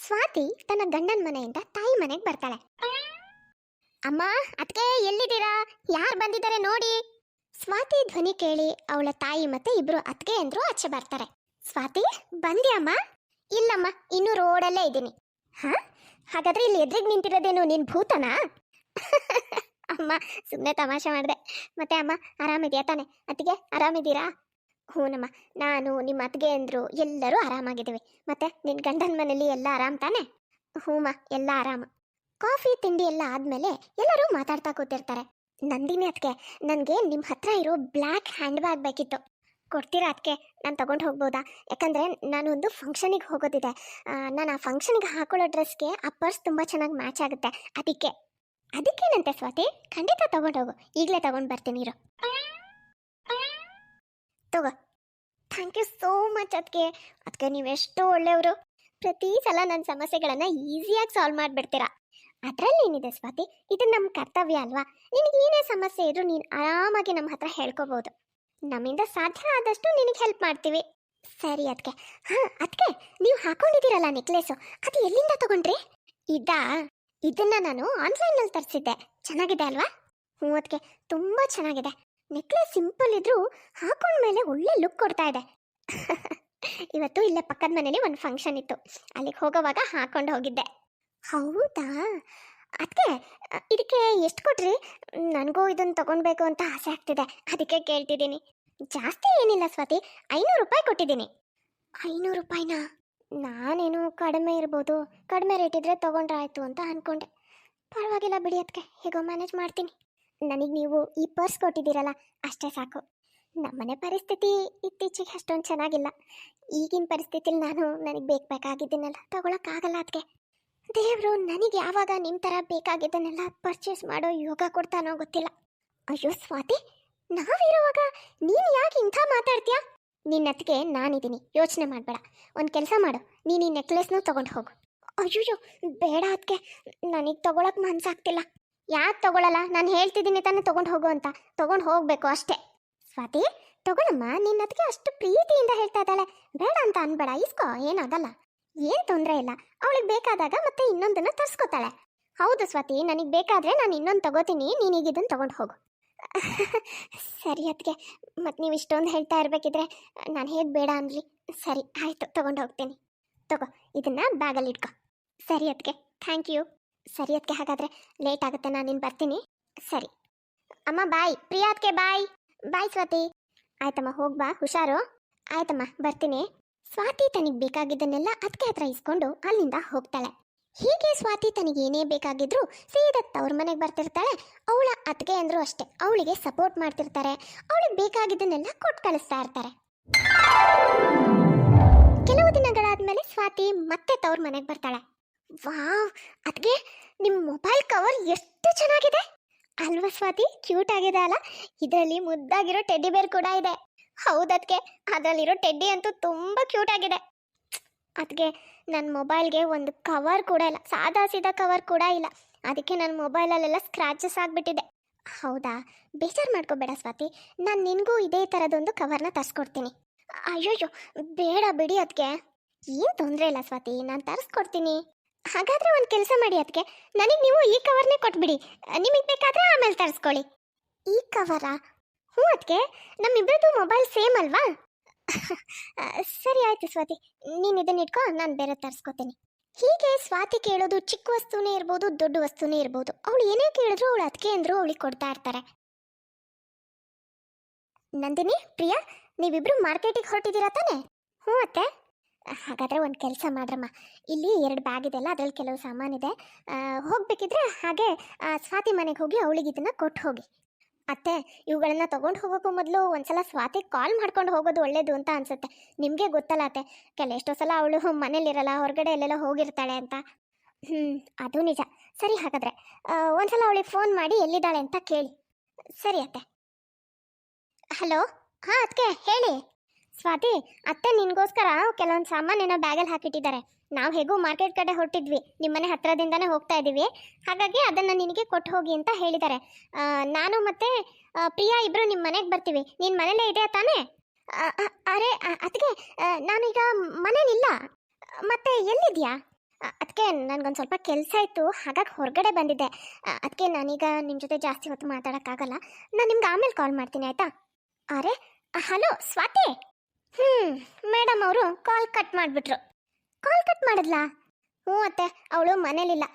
ಸ್ವಾತಿ ತನ್ನ ಗಂಡನ ಮನೆಯಿಂದ ತಾಯಿ ಮನೆಗೆ ಬರ್ತಾಳೆ. ಅಮ್ಮ, ಅತ್ಗೆ ಎಲ್ಲಿದ್ದೀರಾ? ಯಾರು ಬಂದಿದ್ದಾರೆ ನೋಡಿ. ಸ್ವಾತಿ ಧ್ವನಿ ಕೇಳಿ ಅವಳ ತಾಯಿ ಮತ್ತೆ ಇಬ್ರು ಅತ್ಗೆ ಅಂದ್ರು ಆಚೆ ಬರ್ತಾರೆ. ಸ್ವಾತಿ, ಬಂದ್ಯಾಮ್ಮ? ಇಲ್ಲಮ್ಮ, ಇನ್ನೂ ರೋಡಲ್ಲೇ ಇದ್ದೀನಿ. ಹಾ, ಹಾಗಾದ್ರೆ ಇಲ್ಲಿ ಎದುರಿಗೆ ನಿಂತಿರೋದೇನು ನಿನ್ ಭೂತನಾ? ಅಮ್ಮ, ಸುಮ್ಮನೆ ತಮಾಷೆ ಮಾಡಿದೆ. ಮತ್ತೆ ಅಮ್ಮ, ಆರಾಮಿದ್ಯಾ ತಾನೆ? ಅತ್ತಿಗೆ ಆರಾಮಿದ್ದೀರಾ? ಹೂನಮ್ಮ, ನಾನು ನಿಮ್ಮ ಅತ್ತಿಗೆ ಅಂದ್ರು ಎಲ್ಲರೂ ಆರಾಮಾಗಿದ್ದೀವಿ. ಮತ್ತೆ ನಿನ್ನ ಗಂಡನ ಮನೇಲಿ ಎಲ್ಲ ಆರಾಮ್ ತಾನೆ? ಹೂಮ್ಮ, ಎಲ್ಲ ಆರಾಮ. ಕಾಫಿ ತಿಂಡಿ ಎಲ್ಲ ಆದ್ಮೇಲೆ ಎಲ್ಲರೂ ಮಾತಾಡ್ತಾ ಕೂತಿರ್ತಾರೆ. ನಂದಿನಿ ಅತ್ಗೆ, ನನಗೆ ನಿಮ್ಮ ಹತ್ರ ಇರೋ ಬ್ಲ್ಯಾಕ್ ಹ್ಯಾಂಡ್ ಬ್ಯಾಗ್ ಬೇಕಿತ್ತು. ಕೊಡ್ತೀರಾ ಅತ್ಗೆ? ನಾನು ತಗೊಂಡು ಹೋಗ್ಬೋದಾ? ಯಾಕಂದರೆ ನಾನೊಂದು ಫಂಕ್ಷನಿಗೆ ಹೋಗೋದಿದೆ. ನಾನು ಆ ಫಂಕ್ಷನಿಗೆ ಹಾಕೊಳ್ಳೋ ಡ್ರೆಸ್ಗೆ ಆ ಪರ್ಸ್ ತುಂಬ ಚೆನ್ನಾಗಿ ಮ್ಯಾಚ್ ಆಗುತ್ತೆ. ಅದಕ್ಕೇನಂತೆ ಸ್ವಾತಿ, ಖಂಡಿತ ತಗೊಂಡು ಹೋಗು. ಈಗಲೇ ತಗೊಂಡು ಬರ್ತೀನಿ ಇರು. ತಗೋ. ಥ್ಯಾಂಕ್ ಯು ಸೋ ಮಚ್ ಅದಕ್ಕೆ ನೀವೆಷ್ಟು ಒಳ್ಳೆಯವರು. ಪ್ರತಿ ಸಲ ನನ್ನ ಸಮಸ್ಯೆಗಳನ್ನು ಈಸಿಯಾಗಿ ಸಾಲ್ವ್ ಮಾಡಿಬಿಡ್ತೀರಾ. ಅದರಲ್ಲಿ ಏನಿದೆ ಸ್ವಾತಿ, ಇದು ನಮ್ಮ ಕರ್ತವ್ಯ ಅಲ್ವಾ? ನಿನಗೆ ಏನೇ ಸಮಸ್ಯೆ ಇದ್ರೂ ನೀನು ಆರಾಮಾಗಿ ನಮ್ಮ ಹತ್ರ ಹೇಳ್ಕೋಬೋದು. ನಮ್ಮಿಂದ ಸಾಧ್ಯ ಆದಷ್ಟು ನಿನಗೆ ಹೆಲ್ಪ್ ಮಾಡ್ತೀವಿ. ಸರಿ ಅದಕ್ಕೆ. ಹಾಂ ಅದಕ್ಕೆ, ನೀವು ಹಾಕೊಂಡಿದ್ದೀರಲ್ಲ ನೆಕ್ಲೆಸು, ಅದು ಎಲ್ಲಿಂದ ತಗೊಂಡ್ರಿ? ಇದನ್ನ ನಾನು ಆನ್ಲೈನಲ್ಲಿ ತರಿಸಿದ್ದೆ. ಚೆನ್ನಾಗಿದೆ ಅಲ್ವಾ? ಹ್ಞೂ ಅದಕ್ಕೆ, ತುಂಬ ಚೆನ್ನಾಗಿದೆ. ನೆಕ್ಲೆಸ್ ಸಿಂಪಲ್ ಇದ್ರೂ ಹಾಕೊಂಡ್ಮೇಲೆ ಒಳ್ಳೆ ಲುಕ್ ಕೊಡ್ತಾ ಇದೆ. ಇವತ್ತು ಇಲ್ಲೇ ಪಕ್ಕದ ಮನೇಲಿ ಒಂದು ಫಂಕ್ಷನ್ ಇತ್ತು, ಅಲ್ಲಿಗೆ ಹೋಗೋವಾಗ ಹಾಕೊಂಡು ಹೋಗಿದ್ದೆ. ಹೌದಾ? ಅದಕ್ಕೆ ಇದಕ್ಕೆ ಎಷ್ಟು ಕೊಟ್ರಿ? ನನಗೂ ಇದನ್ನು ತಗೊಳ್ಬೇಕು ಅಂತ ಆಸೆ ಆಗ್ತಿದೆ, ಅದಕ್ಕೆ ಕೇಳ್ತಿದ್ದೀನಿ. ಜಾಸ್ತಿ ಏನಿಲ್ಲ ಸ್ವಾತಿ, 500 ರೂಪಾಯಿ ಕೊಟ್ಟಿದ್ದೀನಿ. 500 ರೂಪಾಯಿನಾ? ನಾನೇನು ಕಡಿಮೆ ಇರ್ಬೋದು, ಕಡಿಮೆ ರೇಟ್ ಇದ್ರೆ ತೊಗೊಂಡ್ರೆ ಆಯಿತು ಅಂತ ಅಂದ್ಕೊಂಡೆ. ಪರವಾಗಿಲ್ಲ ಬಿಡಿ ಅದಕ್ಕೆ, ಹೇಗೋ ಮ್ಯಾನೇಜ್ ಮಾಡ್ತೀನಿ. ನನಗೆ ನೀವು ಈ ಪರ್ಸ್ ಕೊಟ್ಟಿದ್ದೀರಲ್ಲ ಅಷ್ಟೇ ಸಾಕು. ನಮ್ಮನೆ ಪರಿಸ್ಥಿತಿ ಇತ್ತೀಚೆಗೆ ಅಷ್ಟೊಂದು ಚೆನ್ನಾಗಿಲ್ಲ. ಈಗಿನ ಪರಿಸ್ಥಿತಿಲಿ ನನಗೆ ಬೇಕಾಗಿದ್ದನ್ನೆಲ್ಲ ತಗೊಳಕ್ಕಾಗಲ್ಲ ಅದಕ್ಕೆ. ದೇವರು ನನಗೆ ಯಾವಾಗ ನಿಮ್ಮ ಥರ ಬೇಕಾಗಿದ್ದನ್ನೆಲ್ಲ ಪರ್ಚೇಸ್ ಮಾಡೋ ಯೋಗ ಕೊಡ್ತಾನೋ ಗೊತ್ತಿಲ್ಲ. ಅಯ್ಯೋ ಸ್ವಾತಿ, ನಾವಿರುವಾಗ ನೀನು ಯಾಕೆ ಇಂಥ ಮಾತಾಡ್ತೀಯಾ? ನಿನ್ನತ್ತಿಗೆ ನಾನಿದ್ದೀನಿ, ಯೋಚನೆ ಮಾಡಬೇಡ. ಒಂದು ಕೆಲಸ ಮಾಡು, ನೀನು ಈ ನೆಕ್ಲೆಸ್ನ ತೊಗೊಂಡು ಹೋಗು. ಅಯ್ಯೋ ಬೇಡ ಅದಕ್ಕೆ, ನನಗೆ ತೊಗೊಳಕ್ಕೆ ಮನಸ್ಸಾಗ್ತಿಲ್ಲ. ಯಾಕೆ ತೊಗೊಳಲ್ಲ? ನಾನು ಹೇಳ್ತಿದ್ದೀನಿ ತಾನೇ ತೊಗೊಂಡು ಹೋಗು ಅಂತ. ತೊಗೊಂಡು ಹೋಗಬೇಕು ಅಷ್ಟೇ. ಸ್ವಾತಿ ತೊಗೊಳಮ್ಮ, ನಿನ್ನತ್ತಿಗೆ ಅಷ್ಟು ಪ್ರೀತಿಯಿಂದ ಹೇಳ್ತಾ ಇದ್ದಾಳೆ, ಬೇಡ ಅಂತ ಅನ್ಬೇಡ, ಇಸ್ಕೋ, ಏನಾಗಲ್ಲ, ಏನು ತೊಂದರೆ ಇಲ್ಲ. ಅವಳಿಗೆ ಬೇಕಾದಾಗ ಮತ್ತೆ ಇನ್ನೊಂದನ್ನು ತರಿಸ್ಕೊತಾಳೆ. ಹೌದು ಸ್ವಾತಿ, ನನಗೆ ಬೇಕಾದರೆ ನಾನು ಇನ್ನೊಂದು ತಗೋತೀನಿ, ನೀನೀಗ ಇದನ್ನು ತೊಗೊಂಡು ಹೋಗು. ಸರಿ ಅದಕ್ಕೆ, ಮತ್ತು ನೀವು ಇಷ್ಟೊಂದು ಹೇಳ್ತಾ ಇರಬೇಕಿದ್ರೆ ನಾನು ಹೇಗೆ ಬೇಡ ಅಂದ್ರಿ? ಸರಿ ಆಯಿತು, ತೊಗೊಂಡು ಹೋಗ್ತೀನಿ. ತಗೋ, ಇದನ್ನು ಬ್ಯಾಗಲ್ಲಿ ಇಟ್ಕೊ. ಸರಿ ಅದಕ್ಕೆ, ಥ್ಯಾಂಕ್ ಯು. ಸರಿ ಅದಕ್ಕೆ, ಹಾಗಾದರೆ ಲೇಟ್ ಆಗುತ್ತೆ, ನಾನಿನ್ನು ಬರ್ತೀನಿ. ಸರಿ ಅಮ್ಮ, ಬಾಯ್. ಪ್ರಿಯಾ ಅದಕ್ಕೆ ಬಾಯ್. ಬಾಯ್ ಸ್ವಾತಿ. ಆಯ್ತಮ್ಮ, ಹೋಗ್ಬಾ, ಹುಷಾರು. ಆಯ್ತಮ್ಮ, ಬರ್ತೀನಿ. ಸ್ವಾತಿ ತನಗೆ ಬೇಕಾಗಿದ್ದನ್ನೆಲ್ಲ ಅದಕ್ಕೆ ಹತ್ರ ಇಸ್ಕೊಂಡು ಅಲ್ಲಿಂದ ಹೋಗ್ತಾಳೆ. ಹೀಗೆ ಸ್ವಾತಿ ತನಗೆ ಏನೇ ಬೇಕಾಗಿದ್ರು ಸೀದಾ ತವ್ರ ಮನೆಗೆ ಬರ್ತಿರ್ತಾಳೆ. ಅವಳ ಅತ್ತಿಗೆ ಅಂದರೂ ಅಷ್ಟೇ, ಅವಳಿಗೆ ಸಪೋರ್ಟ್ ಮಾಡ್ತಿರ್ತಾರೆ. ಅವಳಿಗೆ ಬೇಕಾಗಿದ್ದನ್ನೆಲ್ಲ ಕೊಟ್ಟು ಕಳಿಸ್ತಾ ಇರ್ತಾರೆ. ಕೆಲವು ದಿನಗಳಾದ್ಮೇಲೆ ಸ್ವಾತಿ ಮತ್ತೆ ತವ್ರ ಮನೆಗೆ ಬರ್ತಾಳೆ. ವಾವ್ ಅದಕ್ಕೆ, ನಿಮ್ಮ ಮೊಬೈಲ್ ಕವರ್ ಎಷ್ಟು ಚೆನ್ನಾಗಿದೆ ಅಲ್ವಾ ಸ್ವಾತಿ? ಕ್ಯೂಟ್ ಆಗಿದೆ ಅಲ್ಲ? ಇದರಲ್ಲಿ ಮುದ್ದಾಗಿರೋ ಟೆಡ್ಡಿ ಬೇರ್ ಕೂಡ ಇದೆ. ಹೌದಕ್ಕೆ, ಅದರಲ್ಲಿರೋ ಟೆಡ್ಡಿ ಅಂತೂ ತುಂಬ ಕ್ಯೂಟ್ ಆಗಿದೆ. ಅದಕ್ಕೆ ನನ್ನ ಮೊಬೈಲ್ಗೆ ಒಂದು ಕವರ್ ಕೂಡ ಇಲ್ಲ, ಸಾದಾ ಸೀದಾ ಕವರ್ ಕೂಡ ಇಲ್ಲ. ಅದಕ್ಕೆ ನನ್ನ ಮೊಬೈಲಲ್ಲೆಲ್ಲ ಸ್ಕ್ರ್ಯಾಚಸ್ ಆಗಿಬಿಟ್ಟಿದೆ. ಹೌದಾ? ಬೇಜಾರು ಮಾಡ್ಕೋಬೇಡ ಸ್ವಾತಿ, ನಾನು ನಿನಗೂ ಇದೇ ಥರದೊಂದು ಕವರ್ನ ತರಿಸ್ಕೊಡ್ತೀನಿ. ಅಯ್ಯೋಯ್ಯೋ ಬೇಡ ಬಿಡಿ ಅದಕ್ಕೆ, ಏನು ತೊಂದರೆ ಇಲ್ಲ ಸ್ವಾತಿ, ನಾನು ತರಿಸ್ಕೊಡ್ತೀನಿ. ಹಾಗಾದರೆ ಒಂದು ಕೆಲಸ ಮಾಡಿ ಅದಕ್ಕೆ, ನನಗೆ ನೀವು ಈ ಕವರ್ನೇ ಕೊಟ್ಬಿಡಿ, ನಿಮಗೆ ಬೇಕಾದರೆ ಆಮೇಲೆ ತರಿಸ್ಕೊಳ್ಳಿ. ಈ ಕವರಾ? ಹ್ಞೂ ಅದಕ್ಕೆ, ನಮ್ಮಿಬ್ಬರದು ಮೊಬೈಲ್ ಸೇಮ್ ಅಲ್ವಾ? ಸರಿ ಆಯಿತು ಸ್ವಾತಿ, ನೀನು ಇದನ್ನ ಇಟ್ಕೊ, ನಾನು ಬೇರೆ ತರಿಸ್ಕೊತೀನಿ. ಹೀಗೆ ಸ್ವಾತಿ ಕೇಳೋದು ಚಿಕ್ಕ ವಸ್ತುನೇ ಇರ್ಬೋದು, ದೊಡ್ಡ ವಸ್ತುನೇ ಇರ್ಬೋದು, ಅವಳು ಏನೇ ಕೇಳಿದ್ರು ಅವಳು ಅದಕ್ಕೆ ಅಂದರೂ ಅವಳಿಗೆ ಕೊಡ್ತಾ ಇರ್ತಾರೆ. ನಂದಿನಿ, ಪ್ರಿಯಾ, ನೀವಿಬ್ರು ಮಾರ್ಕೆಟಿಗೆ ಹೊರಟಿದ್ದೀರಾ ತಾನೆ? ಹ್ಞೂ ಅತ್ತೆ. ಹಾಗಾದರೆ ಒಂದು ಕೆಲಸ ಮಾಡ್ರಮ್ಮ, ಇಲ್ಲಿ 2 ಬ್ಯಾಗ್ ಇದೆಲ್ಲ, ಅದರಲ್ಲಿ ಕೆಲವು ಸಾಮಾನಿದೆ. ಹೋಗಬೇಕಿದ್ರೆ ಹಾಗೆ ಸ್ವಾತಿ ಮನೆಗೆ ಹೋಗಿ ಅವಳಿಗೆ ಇದನ್ನು ಕೊಟ್ಟು ಹೋಗಿ. ಅತ್ತೆ, ಇವುಗಳನ್ನ ತೊಗೊಂಡು ಹೋಗೋಕ್ಕೂ ಮೊದಲು ಒಂದ್ಸಲ ಸ್ವಾತಿಗೆ ಕಾಲ್ ಮಾಡ್ಕೊಂಡು ಹೋಗೋದು ಒಳ್ಳೇದು ಅಂತ ಅನಿಸುತ್ತೆ. ನಿಮಗೆ ಗೊತ್ತಲ್ಲ ಅತ್ತೆ, ಎಷ್ಟೋ ಸಲ ಅವಳು ಮನೇಲಿರಲ್ಲ, ಹೊರಗಡೆ ಎಲ್ಲೆಲ್ಲ ಹೋಗಿರ್ತಾಳೆ ಅಂತ. ಅದು ನಿಜ. ಸರಿ ಹಾಗಾದರೆ ಒಂದ್ಸಲ ಅವಳಿಗೆ ಫೋನ್ ಮಾಡಿ ಎಲ್ಲಿದ್ದಾಳೆ ಅಂತ ಕೇಳಿ. ಸರಿ ಅತ್ತೆ. ಹಲೋ. ಹಾಂ ಅದಕ್ಕೆ ಹೇಳಿ. ಸ್ವಾತಿ, ಅತ್ತೆ ನಿನಗೋಸ್ಕರ ಕೆಲವೊಂದು ಸಾಮಾನೇನೋ ಬ್ಯಾಗಲ್ಲಿ ಹಾಕಿಟ್ಟಿದ್ದಾರೆ. ನಾವು ಹೇಗೂ ಮಾರ್ಕೆಟ್ ಕಡೆ ಹೊರಟಿದ್ವಿ, ನಿಮ್ಮನೆ ಹತ್ರದಿಂದನೇ ಹೋಗ್ತಾ ಇದ್ದೀವಿ, ಹಾಗಾಗಿ ಅದನ್ನು ನಿನಗೆ ಕೊಟ್ಟು ಹೋಗಿ ಅಂತ ಹೇಳಿದ್ದಾರೆ. ನಾನು ಮತ್ತು ಪ್ರಿಯಾ ಇಬ್ಬರು ನಿಮ್ಮ ಮನೆಗೆ ಬರ್ತೀವಿ. ನಿನ್ನ ಮನೇಲೇ ಇದೆಯಾ ತಾನೇ? ಅರೆ ಅದಕ್ಕೆ ನಾನೀಗ ಮನೇಲಿಲ್ಲ. ಮತ್ತೆ ಎಲ್ಲಿದೆಯಾ? ಅದಕ್ಕೆ ನನಗೊಂದು ಸ್ವಲ್ಪ ಕೆಲಸ ಇತ್ತು, ಹಾಗಾಗಿ ಹೊರಗಡೆ ಬಂದಿದ್ದೆ. ಅದಕ್ಕೆ ನಾನೀಗ ನಿಮ್ಮ ಜೊತೆ ಜಾಸ್ತಿ ಹೊತ್ತು ಮಾತಾಡೋಕ್ಕಾಗಲ್ಲ. ನಾನು ನಿಮ್ಗೆ ಆಮೇಲೆ ಕಾಲ್ ಮಾಡ್ತೀನಿ, ಆಯಿತಾ? ಅರೆ, ಹಲೋ ಸ್ವಾತಿ. ಹ್ಞೂ, ಮೇಡಮ್ ಅವರು ಕಾಲ್ ಕಟ್ ಮಾಡಿಬಿಟ್ರು. ಕಾಲ್ ಕಟ್ ಮಾಡಿದ್ಲಾ? ಹ್ಞೂ ಅತ್ತೆ, ಅವಳು ಮನೇಲಿಲ್ಲ,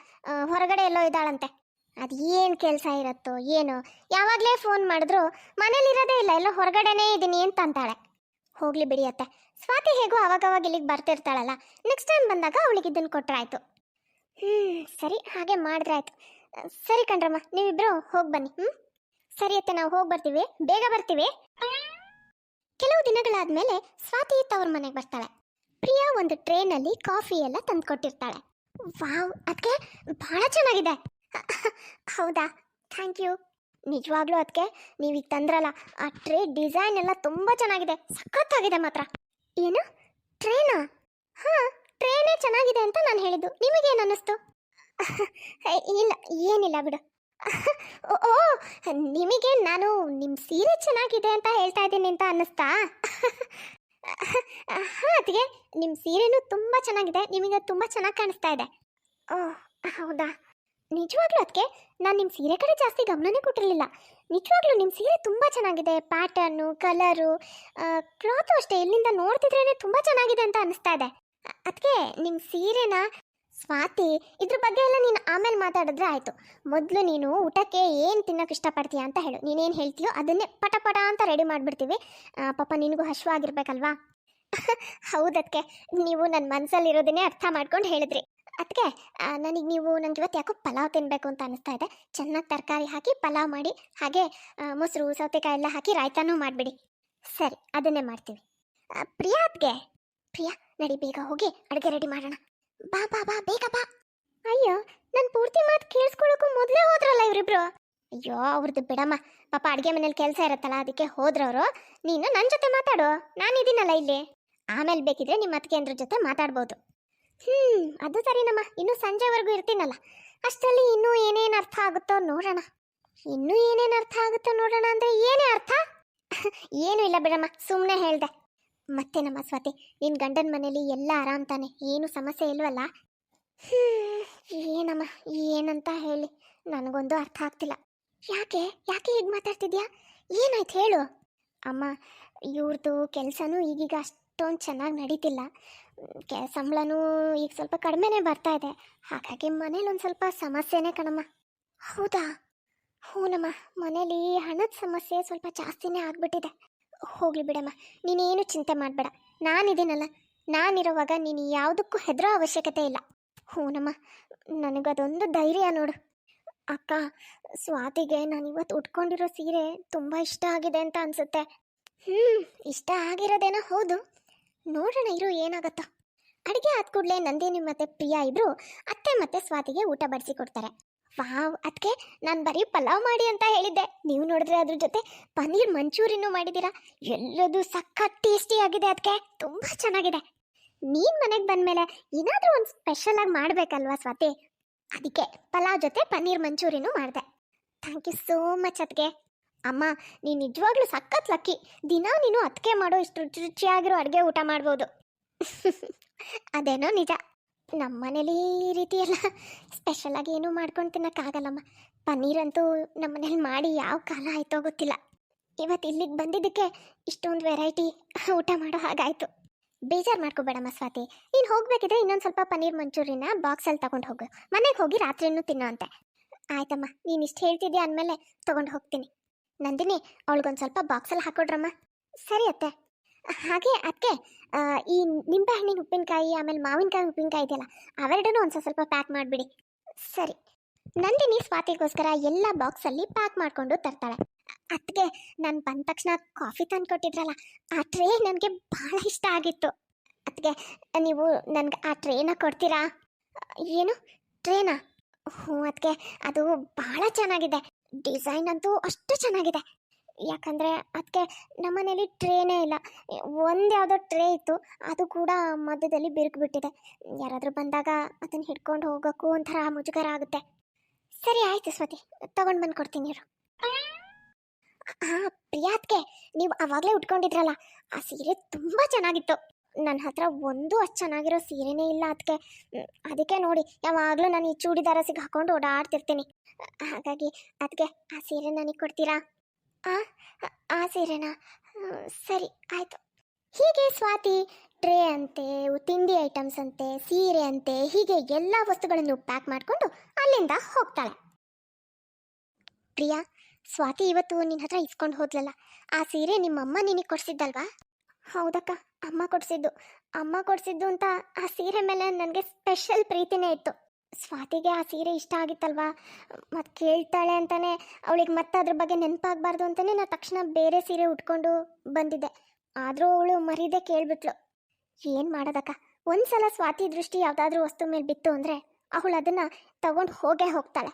ಹೊರಗಡೆ ಎಲ್ಲೋ ಇದ್ದಾಳಂತೆ. ಅದು ಏನು ಕೆಲಸ ಇರುತ್ತೋ ಏನೋ, ಯಾವಾಗಲೇ ಫೋನ್ ಮಾಡಿದ್ರು ಮನೇಲಿರೋದೇ ಇಲ್ಲ, ಎಲ್ಲ ಹೊರಗಡೆನೇ ಇದ್ದೀನಿ ಅಂತ ಅಂತಾಳೆ. ಹೋಗ್ಲಿ ಬಿಡಿ ಅತ್ತೆ, ಸ್ವಾತಿ ಹೇಗೋ ಅವಾಗವಾಗ ಇಲ್ಲಿಗೆ ಬರ್ತಿರ್ತಾಳಲ್ಲ, ನೆಕ್ಸ್ಟ್ ಟೈಮ್ ಬಂದಾಗ ಅವಳಿಗೆ ಇದನ್ನು ಕೊಟ್ಟರಾಯ್ತು. ಸರಿ, ಹಾಗೆ ಮಾಡಿದ್ರೆ ಆಯ್ತು. ಸರಿ ಕಣ್ರಮ್ಮ, ನೀವಿಬ್ರು ಹೋಗಿ ಬನ್ನಿ. ಸರಿ ಅತ್ತೆ, ನಾವು ಹೋಗಿ ಬರ್ತೀವಿ, ಬೇಗ ಬರ್ತೀವಿ. ಕೆಲವು ದಿನಗಳಾದ್ಮೇಲೆ ಸ್ವಾತಿ ತವ್ರ ಮನೆಗೆ ಬರ್ತಾಳೆ. ಪ್ರಿಯಾ ಒಂದು ಟ್ರೇನಲ್ಲಿ ಕಾಫಿ ಎಲ್ಲ ತಂದು ಕೊಟ್ಟಿರ್ತಾಳೆ. ವಾವ್, ಅದಕ್ಕೆ ಬಹಳ ಚೆನ್ನಾಗಿದೆ. ಹೌದಾ, ಥ್ಯಾಂಕ್ ಯು. ನಿಜವಾಗ್ಲೂ ಅದಕ್ಕೆ ನೀವೀಗ ತಂದ್ರಲ್ಲ, ಆ ಟ್ರೇ ಡಿಸೈನ್ ಎಲ್ಲ ತುಂಬ ಚೆನ್ನಾಗಿದೆ, ಸಖತ್ತಾಗಿದೆ ಮಾತ್ರ. ಏನು, ಟ್ರೇನಾ? ಹಾಂ, ಟ್ರೇನೇ ಚೆನ್ನಾಗಿದೆ ಅಂತ ನಾನು ಹೇಳಿದ್ದು, ನಿಮಗೇನು ಅನ್ನಿಸ್ತು? ಇಲ್ಲ, ಏನಿಲ್ಲ ಬಿಡು. ಓ, ನಿಮಗೆ ನಾನು ನಿಮ್ಮ ಸೀರೆ ಚೆನ್ನಾಗಿದೆ ಅಂತ ಹೇಳ್ತಾ ಇದ್ದೀನಿ ಅಂತ ಅನ್ನಿಸ್ತಾ? ಹಾಂ ಅದಕ್ಕೆ ನಿಮ್ಮ ಸೀರೆನೂ ತುಂಬ ಚೆನ್ನಾಗಿದೆ, ನಿಮಗೆ ತುಂಬ ಚೆನ್ನಾಗಿ ಕಾಣಿಸ್ತಾ ಇದೆ. ಓಹ್ ಹೌದಾ, ನಿಜವಾಗ್ಲೂ ಅದಕ್ಕೆ ನಾನು ನಿಮ್ಮ ಸೀರೆ ಕಡೆ ಜಾಸ್ತಿ ಗಮನನೇ ಕೊಟ್ಟಿರಲಿಲ್ಲ. ನಿಜವಾಗ್ಲೂ ನಿಮ್ಮ ಸೀರೆ ತುಂಬ ಚೆನ್ನಾಗಿದೆ, ಪ್ಯಾಟರ್ನು, ಕಲರು, ಕ್ಲಾತು ಅಷ್ಟೇ, ಇಲ್ಲಿಂದ ನೋಡ್ತಿದ್ರೇ ತುಂಬ ಚೆನ್ನಾಗಿದೆ ಅಂತ ಅನ್ನಿಸ್ತಾ ಇದೆ. ಅದಕ್ಕೆ ನಿಮ್ಮ ಸೀರೆನ ಸ್ವಾತಿ, ಇದ್ರ ಬಗ್ಗೆ ಎಲ್ಲ ನೀನು ಆಮೇಲೆ ಮಾತಾಡಿದ್ರೆ ಆಯಿತು. ಮೊದಲು ನೀನು ಊಟಕ್ಕೆ ಏನು ತಿನ್ನೋಕೆ ಇಷ್ಟಪಡ್ತೀಯ ಅಂತ ಹೇಳು. ನೀನೇನು ಹೇಳ್ತೀಯೋ ಅದನ್ನೇ ಪಟ ಪಟ ಅಂತ ರೆಡಿ ಮಾಡಿಬಿಡ್ತೀವಿ. ಪಾಪ ನಿನಗೂ ಹಶ್ವಾಗಿರ್ಬೇಕಲ್ವಾ? ಹೌದಕ್ಕೆ, ನೀವು ನನ್ನ ಮನಸ್ಸಲ್ಲಿರೋದನ್ನೇ ಅರ್ಥ ಮಾಡ್ಕೊಂಡು ಹೇಳಿದ್ರಿ. ಅದಕ್ಕೆ ನನಗೆ ನಂಗೆ ಇವತ್ತು ಯಾಕೋ ಪಲಾವ್ ತಿನ್ನಬೇಕು ಅಂತ ಅನಿಸ್ತಾ ಇದೆ. ಚೆನ್ನಾಗಿ ತರಕಾರಿ ಹಾಕಿ ಪಲಾವ್ ಮಾಡಿ, ಹಾಗೆ ಮೊಸರು ಸೌತೆಕಾಯಿ ಎಲ್ಲ ಹಾಕಿ ರಾಯ್ತಾನೂ ಮಾಡಿಬಿಡಿ. ಸರಿ, ಅದನ್ನೇ ಮಾಡ್ತೀವಿ. ಪ್ರಿಯಾ ಅದಕ್ಕೆ, ಪ್ರಿಯಾ ನಡಿ, ಬೇಗ ಹೋಗಿ ಅಡುಗೆ ರೆಡಿ ಮಾಡೋಣ. ಬಾ ಬಾ ಬಾ, ಬೇಗ ಬಾ. ಅಯ್ಯೋ, ನನ್ನ ಪೂರ್ತಿ ಮಾತು ಕೇಳಿಸ್ಕೊಳ್ಳೋಕ್ಕೂ ಮೊದಲೇ ಹೋದ್ರಲ್ಲ ಇವರಿಬ್ರು. ಅಯ್ಯೋ, ಅವ್ರದ್ದು ಬಿಡಮ್ಮ, ಪಾಪ ಅಡುಗೆ ಮನೇಲಿ ಕೆಲಸ ಇರುತ್ತಲ್ಲ, ಅದಕ್ಕೆ ಹೋದ್ರವರು. ನೀನು ನನ್ನ ಜೊತೆ ಮಾತಾಡು, ನಾನಿದ್ದೀನಲ್ಲ ಇಲ್ಲಿ. ಆಮೇಲೆ ಬೇಕಿದ್ರೆ ನಿಮ್ಮ ಅತ್ತಿಗೆ ಅಂದ್ರ ಜೊತೆ ಮಾತಾಡ್ಬೋದು. ಅದು ಸರಿನಮ್ಮ, ಇನ್ನೂ ಸಂಜೆವರೆಗೂ ಇರ್ತೀನಲ್ಲ, ಅಷ್ಟರಲ್ಲಿ ಇನ್ನೂ ಏನೇನು ಅರ್ಥ ಆಗುತ್ತೋ ನೋಡೋಣ. ಇನ್ನೂ ಏನೇನು ಅರ್ಥ ಆಗುತ್ತೋ ನೋಡೋಣ ಅಂದರೆ ಏನೇ ಅರ್ಥ? ಏನೂ ಇಲ್ಲ ಬಿಡಮ್ಮ, ಸುಮ್ಮನೆ ಹೇಳ್ದೆ. ಮತ್ತೆ ನಮ್ಮ ಸ್ವಾತಿ, ನಿನ್ನ ಗಂಡನ ಮನೇಲಿ ಎಲ್ಲ ಆರಾಮ್ ತಾನೆ, ಏನು ಸಮಸ್ಯೆ ಇಲ್ವಲ್ಲ? ಏನಮ್ಮ, ಏನಂತ ಹೇಳಿ, ನನಗೊಂದು ಅರ್ಥ ಆಗ್ತಿಲ್ಲ. ಯಾಕೆ ಯಾಕೆ ಹೀಗೆ ಮಾತಾಡ್ತಿದ್ಯಾ? ಏನಾಯ್ತು ಹೇಳು. ಅಮ್ಮ, ಇವ್ರದ್ದು ಕೆಲಸನೂ ಈಗೀಗ ಅಷ್ಟೊಂದು ಚೆನ್ನಾಗಿ ನಡೀತಿಲ್ಲ. ಸಂಬಳನೂ ಈಗ ಸ್ವಲ್ಪ ಕಡಿಮೆನೇ ಬರ್ತಾ ಇದೆ, ಹಾಗಾಗಿ ಮನೇಲಿ ಒಂದು ಸ್ವಲ್ಪ ಸಮಸ್ಯೆನೇ ಕಣಮ್ಮ. ಹೌದಾ? ಹ್ಞೂನಮ್ಮ, ಮನೇಲಿ ಹಣದ ಸಮಸ್ಯೆ ಸ್ವಲ್ಪ ಜಾಸ್ತಿನೇ ಆಗಿಬಿಟ್ಟಿದೆ. ಹೋಗ್ಲಿ ಬಿಡಮ್ಮ, ನೀನೇನು ಚಿಂತೆ ಮಾಡಬೇಡ, ನಾನಿದ್ದೀನಲ್ಲ. ನಾನಿರೋವಾಗ ನೀನು ಯಾವುದಕ್ಕೂ ಹೆದರೋ ಅವಶ್ಯಕತೆ ಇಲ್ಲ. ಹ್ಞೂನಮ್ಮ, ನನಗದೊಂದು ಧೈರ್ಯ ನೋಡು. ಅಕ್ಕ, ಸ್ವಾತಿಗೆ ನಾನು ಇವತ್ತು ಉಟ್ಕೊಂಡಿರೋ ಸೀರೆ ತುಂಬ ಇಷ್ಟ ಆಗಿದೆ ಅಂತ ಅನಿಸುತ್ತೆ. ಇಷ್ಟ ಆಗಿರೋದೇನೋ ಹೌದು, ನೋಡೋಣ ಇರು ಏನಾಗತ್ತೋ. ಅಡುಗೆ ಆದ ಕೂಡಲೇ ನಂದಿನಿ ಮತ್ತು ಪ್ರಿಯಾ ಇಬ್ಬರು ಅತ್ತೆ ಮತ್ತು ಸ್ವಾತಿಗೆ ಊಟ ಬಡಿಸಿ ಕೊಡ್ತಾರೆ. ವಾವ್, ಅದಕ್ಕೆ ನಾನು ಬರೀ ಪಲಾವ್ ಮಾಡಿ ಅಂತ ಹೇಳಿದ್ದೆ, ನೀವು ನೋಡಿದ್ರೆ ಅದ್ರ ಜೊತೆ ಪನ್ನೀರ್ ಮಂಚೂರಿನೂ ಮಾಡಿದ್ದೀರಾ. ಎಲ್ಲದೂ ಸಖತ್ ಟೇಸ್ಟಿ ಆಗಿದೆ, ಅದಕ್ಕೆ ತುಂಬ ಚೆನ್ನಾಗಿದೆ. ನೀನು ಮನೆಗೆ ಬಂದಮೇಲೆ ಏನಾದರೂ ಒಂದು ಸ್ಪೆಷಲ್ ಆಗಿ ಮಾಡಬೇಕಲ್ವಾ ಸ್ವಾತಿ, ಅದಕ್ಕೆ ಪಲಾವ್ ಜೊತೆ ಪನ್ನೀರ್ ಮಂಚೂರಿನೂ ಮಾಡಿದೆ. ಥ್ಯಾಂಕ್ ಯು ಸೋ ಮಚ್ ಅದಕ್ಕೆ. ಅಮ್ಮ, ನೀನು ನಿಜವಾಗ್ಲೂ ಸಖತ್ ಲಕ್ಕಿ, ದಿನ ನೀನು ಅದಕ್ಕೆ ಮಾಡೋ ಇಷ್ಟು ರುಚಿ ರುಚಿಯಾಗಿರೋ ಅಡುಗೆ ಊಟ ಮಾಡ್ಬೋದು. ಅದೇನೋ ನಿಜ, ನಮ್ಮ ಮನೇಲಿ ಈ ರೀತಿ ಎಲ್ಲ ಸ್ಪೆಷಲಾಗಿ ಏನೂ ಮಾಡ್ಕೊಂಡು ತಿನ್ನೋಕ್ಕಾಗಲ್ಲಮ್ಮ. ಪನ್ನೀರಂತೂ ನಮ್ಮ ಮನೇಲಿ ಮಾಡಿ ಯಾವ ಕಾಲ ಆಯ್ತೋ ಗೊತ್ತಿಲ್ಲ. ಇವತ್ತು ಇಲ್ಲಿಗೆ ಬಂದಿದ್ದಕ್ಕೆ ಇಷ್ಟೊಂದು ವೆರೈಟಿ ಊಟ ಮಾಡೋ ಹಾಗಾಯಿತು. ಬೇಜಾರು ಮಾಡ್ಕೋಬೇಡಮ್ಮ ಸ್ವಾತಿ, ನೀನು ಹೋಗಬೇಕಿದ್ರೆ ಇನ್ನೊಂದು ಸ್ವಲ್ಪ ಪನ್ನೀರ್ ಮಂಚೂರಿನ ಬಾಕ್ಸಲ್ಲಿ ತಗೊಂಡು ಹೋಗು, ಮನೆಗೆ ಹೋಗಿ ರಾತ್ರಿನೂ ತಿನ್ನೋ ಅಂತೆ. ಆಯ್ತಮ್ಮ, ನೀನು ಇಷ್ಟು ಹೇಳ್ತಿದ್ಯಾ ಅಂದಮೇಲೆ ತೊಗೊಂಡು ಹೋಗ್ತೀನಿ. ನಂದಿನಿ, ಅವಳಿಗೊಂದು ಸ್ವಲ್ಪ ಬಾಕ್ಸಲ್ಲಿ ಹಾಕೊಡ್ರಮ್ಮ. ಸರಿ ಅತ್ತೆ. ಹಾಗೆ ಅದಕ್ಕೆ ಈ ನಿಂಬೆಹಣ್ಣಿನ ಉಪ್ಪಿನಕಾಯಿ, ಆಮೇಲೆ ಮಾವಿನಕಾಯಿ ಉಪ್ಪಿನಕಾಯಿ ಇದೆಯಲ್ಲ, ಅವೆರಡನ್ನೂ ಒಂದು ಸ್ವಲ್ಪ ಪ್ಯಾಕ್ ಮಾಡಿಬಿಡಿ. ಸರಿ. ನಂದಿನಿ ಸ್ವಾತಿಗೋಸ್ಕರ ಎಲ್ಲ ಬಾಕ್ಸಲ್ಲಿ ಪ್ಯಾಕ್ ಮಾಡಿಕೊಂಡು ತರ್ತಾಳೆ. ಅದಕ್ಕೆ ನಾನು ಬಂದ ತಕ್ಷಣ ಕಾಫಿ ತಂದು ಕೊಟ್ಟಿದ್ರಲ್ಲ, ಆ ಟ್ರೇ ನನಗೆ ಭಾಳ ಇಷ್ಟ ಆಗಿತ್ತು. ಅದಕ್ಕೆ ನೀವು ನನಗೆ ಆ ಟ್ರೇನ ಕೊಡ್ತೀರಾ? ಏನು ಟ್ರೇನಾ? ಹ್ಞೂ ಅದಕ್ಕೆ, ಅದು ಭಾಳ ಚೆನ್ನಾಗಿದೆ, ಡಿಸೈನ್ ಅಂತೂ ಅಷ್ಟು ಚೆನ್ನಾಗಿದೆ. ಯಾಕಂದರೆ ಅದಕ್ಕೆ ನಮ್ಮನೇಲಿ ಟ್ರೇನೇ ಇಲ್ಲ. ಒಂದು ಯಾವುದೋ ಟ್ರೇ ಇತ್ತು, ಅದು ಕೂಡ ಮಧ್ಯದಲ್ಲಿ ಬಿರುಕು ಯಾರಾದರೂ ಬಂದಾಗ ಅದನ್ನು ಹಿಡ್ಕೊಂಡು ಹೋಗೋಕ್ಕೂ ಒಂಥರ ಮುಜುಗರ ಆಗುತ್ತೆ. ಸರಿ ಆಯಿತು ಸ್ವಾತಿ, ತಗೊಂಡು ಬಂದು ಕೊಡ್ತೀನಿ ಇರು. ಹಾಂ ಪ್ರಿಯಾತ್ಗೆ, ನೀವು ಆವಾಗಲೇ ಉಟ್ಕೊಂಡಿದ್ರಲ್ಲ, ಆ ಸೀರೆ ತುಂಬ ಚೆನ್ನಾಗಿತ್ತು. ನನ್ನ ಹತ್ರ ಒಂದು ಅಷ್ಟು ಚೆನ್ನಾಗಿರೋ ಸೀರೆನೇ ಇಲ್ಲ ಅದಕ್ಕೆ. ಅದಕ್ಕೆ ನೋಡಿ ಯಾವಾಗಲೂ ನಾನು ಈ ಚೂಡಿದಾರ ಹಾಕೊಂಡು ಓಡಾಡ್ತಿರ್ತೀನಿ. ಹಾಗಾಗಿ ಅದಕ್ಕೆ ಆ ಸೀರೆ ನನಗೆ ಕೊಡ್ತೀರಾ? ಆ ಆ ಸೀರೆನಾ? ಸರಿ ಆಯಿತು. ಹೀಗೆ ಸ್ವಾತಿ ಟ್ರೇ ಅಂತೆ, ತಿಂಡಿ ಐಟಮ್ಸ್ ಅಂತೆ, ಸೀರೆ ಅಂತೆ, ಹೀಗೆ ಎಲ್ಲ ವಸ್ತುಗಳನ್ನು ಪ್ಯಾಕ್ ಮಾಡಿಕೊಂಡು ಅಲ್ಲಿಂದ ಹೋಗ್ತಾಳೆ. ಪ್ರಿಯಾ, ಸ್ವಾತಿ ಇವತ್ತು ನಿನ್ನ ಹತ್ರ ಇಸ್ಕೊಂಡು ಹೋದ್ಲಲ್ಲ, ಆ ಸೀರೆ ನಿಮ್ಮಮ್ಮ ನಿನಗೆ ಕೊಡಿಸಿದ್ದಲ್ವಾ? ಹೌದಕ್ಕ, ಅಮ್ಮ ಕೊಡಿಸಿದ್ದು. ಅಮ್ಮ ಕೊಡಿಸಿದ್ದು ಅಂತ ಆ ಸೀರೆ ಮೇಲೆ ನನಗೆ ಸ್ಪೆಷಲ್ ಪ್ರೀತಿನೇ ಇತ್ತು. ಸ್ವಾತಿಗೆ ಆ ಸೀರೆ ಇಷ್ಟ ಆಗಿತ್ತಲ್ವಾ, ಮತ್ತು ಕೇಳ್ತಾಳೆ ಅಂತಾನೆ ಅವಳಿಗೆ ಮತ್ತೆ ಅದ್ರ ಬಗ್ಗೆ ನೆನಪಾಗಬಾರ್ದು ಅಂತಲೇ ನಾನು ತಕ್ಷಣ ಬೇರೆ ಸೀರೆ ಉಟ್ಕೊಂಡು ಬಂದಿದ್ದೆ. ಆದರೂ ಅವಳು ಮರೀದೆ ಕೇಳಿಬಿಟ್ಲು. ಏನು ಮಾಡೋದಕ್ಕ, ಒಂದ್ಸಲ ಸ್ವಾತಿ ದೃಷ್ಟಿ ಯಾವುದಾದ್ರೂ ವಸ್ತು ಮೇಲೆ ಬಿತ್ತು ಅಂದರೆ ಅವಳು ಅದನ್ನು ತಗೊಂಡು ಹೋಗ್ತಾಳೆ.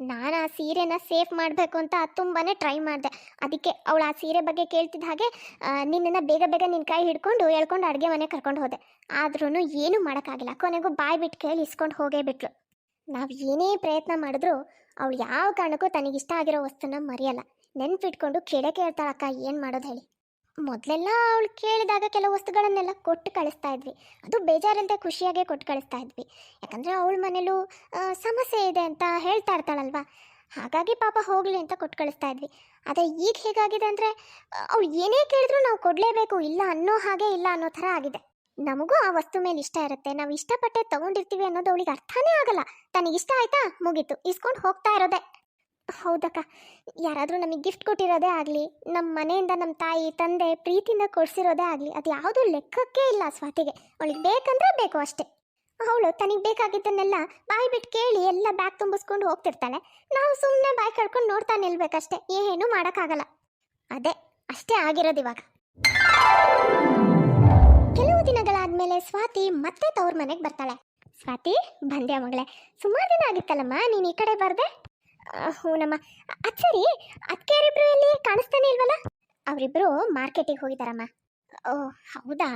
ನಾನು ಆ ಸೀರೆನ ಸೇಫ್ ಮಾಡಬೇಕು ಅಂತ ತುಂಬಾ ಟ್ರೈ ಮಾಡಿದೆ. ಅದಕ್ಕೆ ಅವಳು ಆ ಸೀರೆ ಬಗ್ಗೆ ಕೇಳ್ತಿದ್ದ ಹಾಗೆ ನಿನ್ನನ್ನು ಬೇಗ ಬೇಗ ನಿನ್ನ ಕೈ ಹಿಡ್ಕೊಂಡು ಎಳ್ಕೊಂಡು ಅಡುಗೆ ಮನೆ ಕರ್ಕೊಂಡು ಹೋದೆ. ಆದ್ರೂ ಏನೂ ಮಾಡೋಕ್ಕಾಗಿಲ್ಲ. ಕೊನೆಗೂ ಬಾಯಿ ಬಿಟ್ಟು ಕೇಳಿ ಇಸ್ಕೊಂಡು ಹೋಗೇ ಬಿಟ್ಲು. ನಾವು ಏನೇ ಪ್ರಯತ್ನ ಮಾಡಿದ್ರೂ ಅವಳು ಯಾವ ಕಾರಣಕ್ಕೂ ತನಗಿಷ್ಟ ಆಗಿರೋ ವಸ್ತುನ ಮರೆಯಲ್ಲ. ನೆನ್ಪಿಟ್ಕೊಂಡು ಕೇಳ್ತಾಳಕ್ಕ. ಏನು ಮಾಡೋದು ಹೇಳಿ? ಮೊದಲೆಲ್ಲ ಅವಳು ಕೇಳಿದಾಗ ಕೆಲವು ವಸ್ತುಗಳನ್ನೆಲ್ಲ ಕೊಟ್ಟು ಕಳಿಸ್ತಾ ಇದ್ವಿ. ಅದು ಬೇಜಾರಿಲ್ಲದೆ ಖುಷಿಯಾಗೇ ಕೊಟ್ಟು ಕಳಿಸ್ತಾ ಇದ್ವಿ. ಯಾಕಂದರೆ ಅವಳ ಮನೇಲೂ ಸಮಸ್ಯೆ ಇದೆ ಅಂತ ಹೇಳ್ತಾ ಇರ್ತಾಳಲ್ವ, ಹಾಗಾಗಿ ಪಾಪ ಹೋಗಲಿ ಅಂತ ಕೊಟ್ಟು ಕಳಿಸ್ತಾ ಇದ್ವಿ. ಆದರೆ ಈಗ ಹೇಗಾಗಿದೆ ಅಂದರೆ ಅವಳು ಏನೇ ಕೇಳಿದ್ರೂ ನಾವು ಕೊಡಲೇಬೇಕು, ಇಲ್ಲ ಅನ್ನೋ ಹಾಗೆ ಇಲ್ಲ ಅನ್ನೋ ಥರ ಆಗಿದೆ. ನಮಗೂ ಆ ವಸ್ತು ಮೇಲೆ ಇಷ್ಟ ಇರುತ್ತೆ, ನಾವು ಇಷ್ಟಪಟ್ಟೆ ತೊಗೊಂಡಿರ್ತೀವಿ ಅನ್ನೋದು ಅವಳಿಗೆ ಅರ್ಥನೇ ಆಗಲ್ಲ. ತನಗಿಷ್ಟ ಆಯಿತಾ, ಮುಗೀತು, ಇಸ್ಕೊಂಡು ಹೋಗ್ತಾ ಇರೋದೆ. ಹೌದಕ್ಕ, ಯಾರಾದರೂ ನಮಗೆ ಗಿಫ್ಟ್ ಕೊಟ್ಟಿರೋದೇ ಆಗಲಿ, ನಮ್ಮ ಮನೆಯಿಂದ ನಮ್ಮ ತಾಯಿ ತಂದೆ ಪ್ರೀತಿಯಿಂದ ಕೊಡಿಸಿರೋದೇ ಆಗಲಿ, ಅದು ಯಾವುದೂ ಲೆಕ್ಕಕ್ಕೆ ಇಲ್ಲ ಸ್ವಾತಿಗೆ. ಅವಳಿಗೆ ಬೇಕಂದ್ರೆ ಬೇಕು ಅಷ್ಟೇ. ಅವಳು ತನಗೆ ಬೇಕಾಗಿದ್ದನ್ನೆಲ್ಲ ಬಾಯಿ ಬಿಟ್ಟು ಕೇಳಿ ಎಲ್ಲ ಬ್ಯಾಗ್ ತುಂಬಿಸ್ಕೊಂಡು ಹೋಗ್ತಿರ್ತಾಳೆ. ನಾವು ಸುಮ್ಮನೆ ಬಾಯಿ ಕಳ್ಕೊಂಡು ನೋಡ್ತಾ ನಿಲ್ಬೇಕಷ್ಟೇ, ಏನೂ ಮಾಡೋಕ್ಕಾಗಲ್ಲ. ಅದೇ ಅಷ್ಟೇ ಆಗಿರೋದು ಇವಾಗ. ಕೆಲವು ದಿನಗಳಾದ್ಮೇಲೆ ಸ್ವಾತಿ ಮತ್ತೆ ತವ್ರ ಮನೆಗೆ ಬರ್ತಾಳೆ. ಸ್ವಾತಿ, ಬಂದ್ಯಾ ಮಗಳೇ? ಸುಮಾರು ದಿನ ಆಗಿತ್ತಲ್ಲಮ್ಮ ನೀನು ಈ ಕಡೆ ಬರ್ದೆ. ಹೂನಮ್ಮ. ಅದು ಸರಿ, ಅದಕ್ಕೆರಿಬ್ರು ಎಲ್ಲಿ ಕಾಣಿಸ್ತಾನೆ ಇಲ್ವಲ್ಲ? ಅವರಿಬ್ರು ಮಾರ್ಕೆಟಿಗೆ ಹೋಗಿದ್ದಾರಮ್ಮ. ಓ ಹೌದಾ?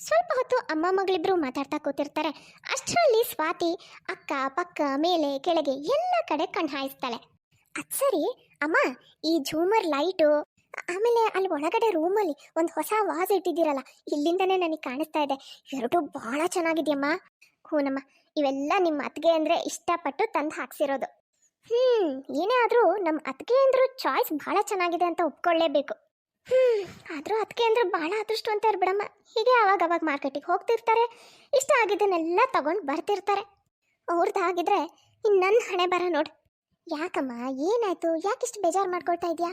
ಸ್ವಲ್ಪ ಹೊತ್ತು ಅಮ್ಮ ಮಗಳಿಬ್ರು ಮಾತಾಡ್ತಾ ಕೂತಿರ್ತಾರೆ. ಅಷ್ಟರಲ್ಲಿ ಸ್ವಾತಿ ಅಕ್ಕ ಪಕ್ಕ ಮೇಲೆ ಕೆಳಗೆ ಎಲ್ಲ ಕಡೆ ಕಣ್ಣು ಹಾಯಿಸ್ತಾಳೆ. ಅದು ಸರಿ ಅಮ್ಮ, ಈ ಝೂಮರ್ ಲೈಟು, ಆಮೇಲೆ ಅಲ್ಲಿ ಒಳಗಡೆ ರೂಮಲ್ಲಿ ಒಂದು ಹೊಸ ವಾಸ್ ಇಟ್ಟಿದ್ದೀರಲ್ಲ, ಇಲ್ಲಿಂದನೇ ನನಗೆ ಕಾಣಿಸ್ತಾ ಇದೆ. ಎರಡು ಭಾಳ ಚೆನ್ನಾಗಿದೆಯಮ್ಮ. ಹೂನಮ್ಮ, ಇವೆಲ್ಲ ನಿಮ್ಮ ಅತ್ತಿಗೆ ಅಂದರೆ ಇಷ್ಟಪಟ್ಟು ತಂದು ಹಾಕ್ಸಿರೋದು. ಏನೇ ಆದರೂ ನಮ್ಮ ಅತ್ತಿಗೆ ಅಂದ್ರು ಚಾಯ್ಸ್ ಭಾಳ ಚೆನ್ನಾಗಿದೆ ಅಂತ ಒಪ್ಕೊಳ್ಳೇಬೇಕು. ಆದರೂ ಅತ್ತಿಗೆ ಅಂದ್ರೆ ಭಾಳ ಅದೃಷ್ಟವಂತ ಇರ್ಬಿಡಮ್ಮ. ಹೀಗೆ ಅವಾಗ ಮಾರ್ಕೆಟಿಗೆ ಹೋಗ್ತಿರ್ತಾರೆ, ಇಷ್ಟ ಆಗಿದ್ದನ್ನೆಲ್ಲ ತಗೊಂಡು ಬರ್ತಿರ್ತಾರೆ. ಅವ್ರದ್ದಾಗಿದ್ರೆ ಇನ್ನು ನನ್ನ ಹಣೆ ಬರ ನೋಡು. ಯಾಕಮ್ಮ, ಏನಾಯ್ತು? ಯಾಕಿಷ್ಟು ಬೇಜಾರು ಮಾಡ್ಕೊಳ್ತಾ ಇದೆಯಾ?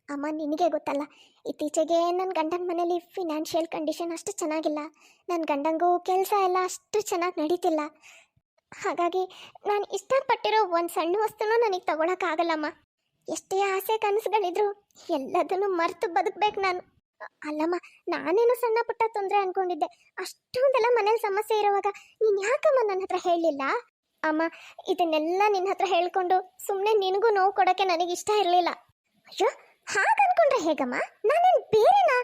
ಅಮ್ಮ, ನಿನಗೆ ಗೊತ್ತಲ್ಲ, ಇತ್ತೀಚೆಗೆ ನನ್ನ ಗಂಡನ ಮನೇಲಿ ಫಿನಾನ್ಷಿಯಲ್ ಕಂಡೀಷನ್ ಅಷ್ಟು ಚೆನ್ನಾಗಿಲ್ಲ. ನನ್ನ ಗಂಡಂಗೂ ಕೆಲಸ ಎಲ್ಲ ಅಷ್ಟು ಚೆನ್ನಾಗಿ ನಡೀತಿಲ್ಲ. ಹಾಗಾಗಿ ನಾನು ಇಷ್ಟಪಟ್ಟಿರೋ ಒಂದು ಸಣ್ಣ ವಸ್ತುನೂ ನನಗೆ ತಗೊಳಕ್ಕಾಗಲ್ಲಮ್ಮ. ಎಷ್ಟೇ ಆಸೆ ಕನಸುಗಳಿದ್ರು ಎಲ್ಲದನ್ನು ಮರೆತು ಬದುಕಬೇಕು ನಾನು. ಅಲ್ಲಮ್ಮ, ನಾನೇನು ಸಣ್ಣ ಪುಟ್ಟ ತೊಂದರೆ ಅನ್ಕೊಂಡಿದ್ದೆ. ಅಷ್ಟೊಂದೆಲ್ಲ ಮನೇಲಿ ಸಮಸ್ಯೆ ಇರುವಾಗ ನೀನು ಯಾಕಮ್ಮ ನನ್ನ ಹತ್ರ ಹೇಳಲಿಲ್ಲ? ಅಮ್ಮ, ಇದನ್ನೆಲ್ಲ ನಿನ್ನ ಹತ್ರ ಹೇಳ್ಕೊಂಡು ಸುಮ್ಮನೆ ನಿನಗೂ ನೋವು ಕೊಡೋಕ್ಕೆ ನನಗೆ ಇಷ್ಟ ಇರಲಿಲ್ಲ. ಅಯ್ಯೋ, ಹಾಗನ್ಕೊಂಡ್ರೆ ಹೇಗಮ್ಮ? ನಾನೇನು ಬೇರೆನಾ?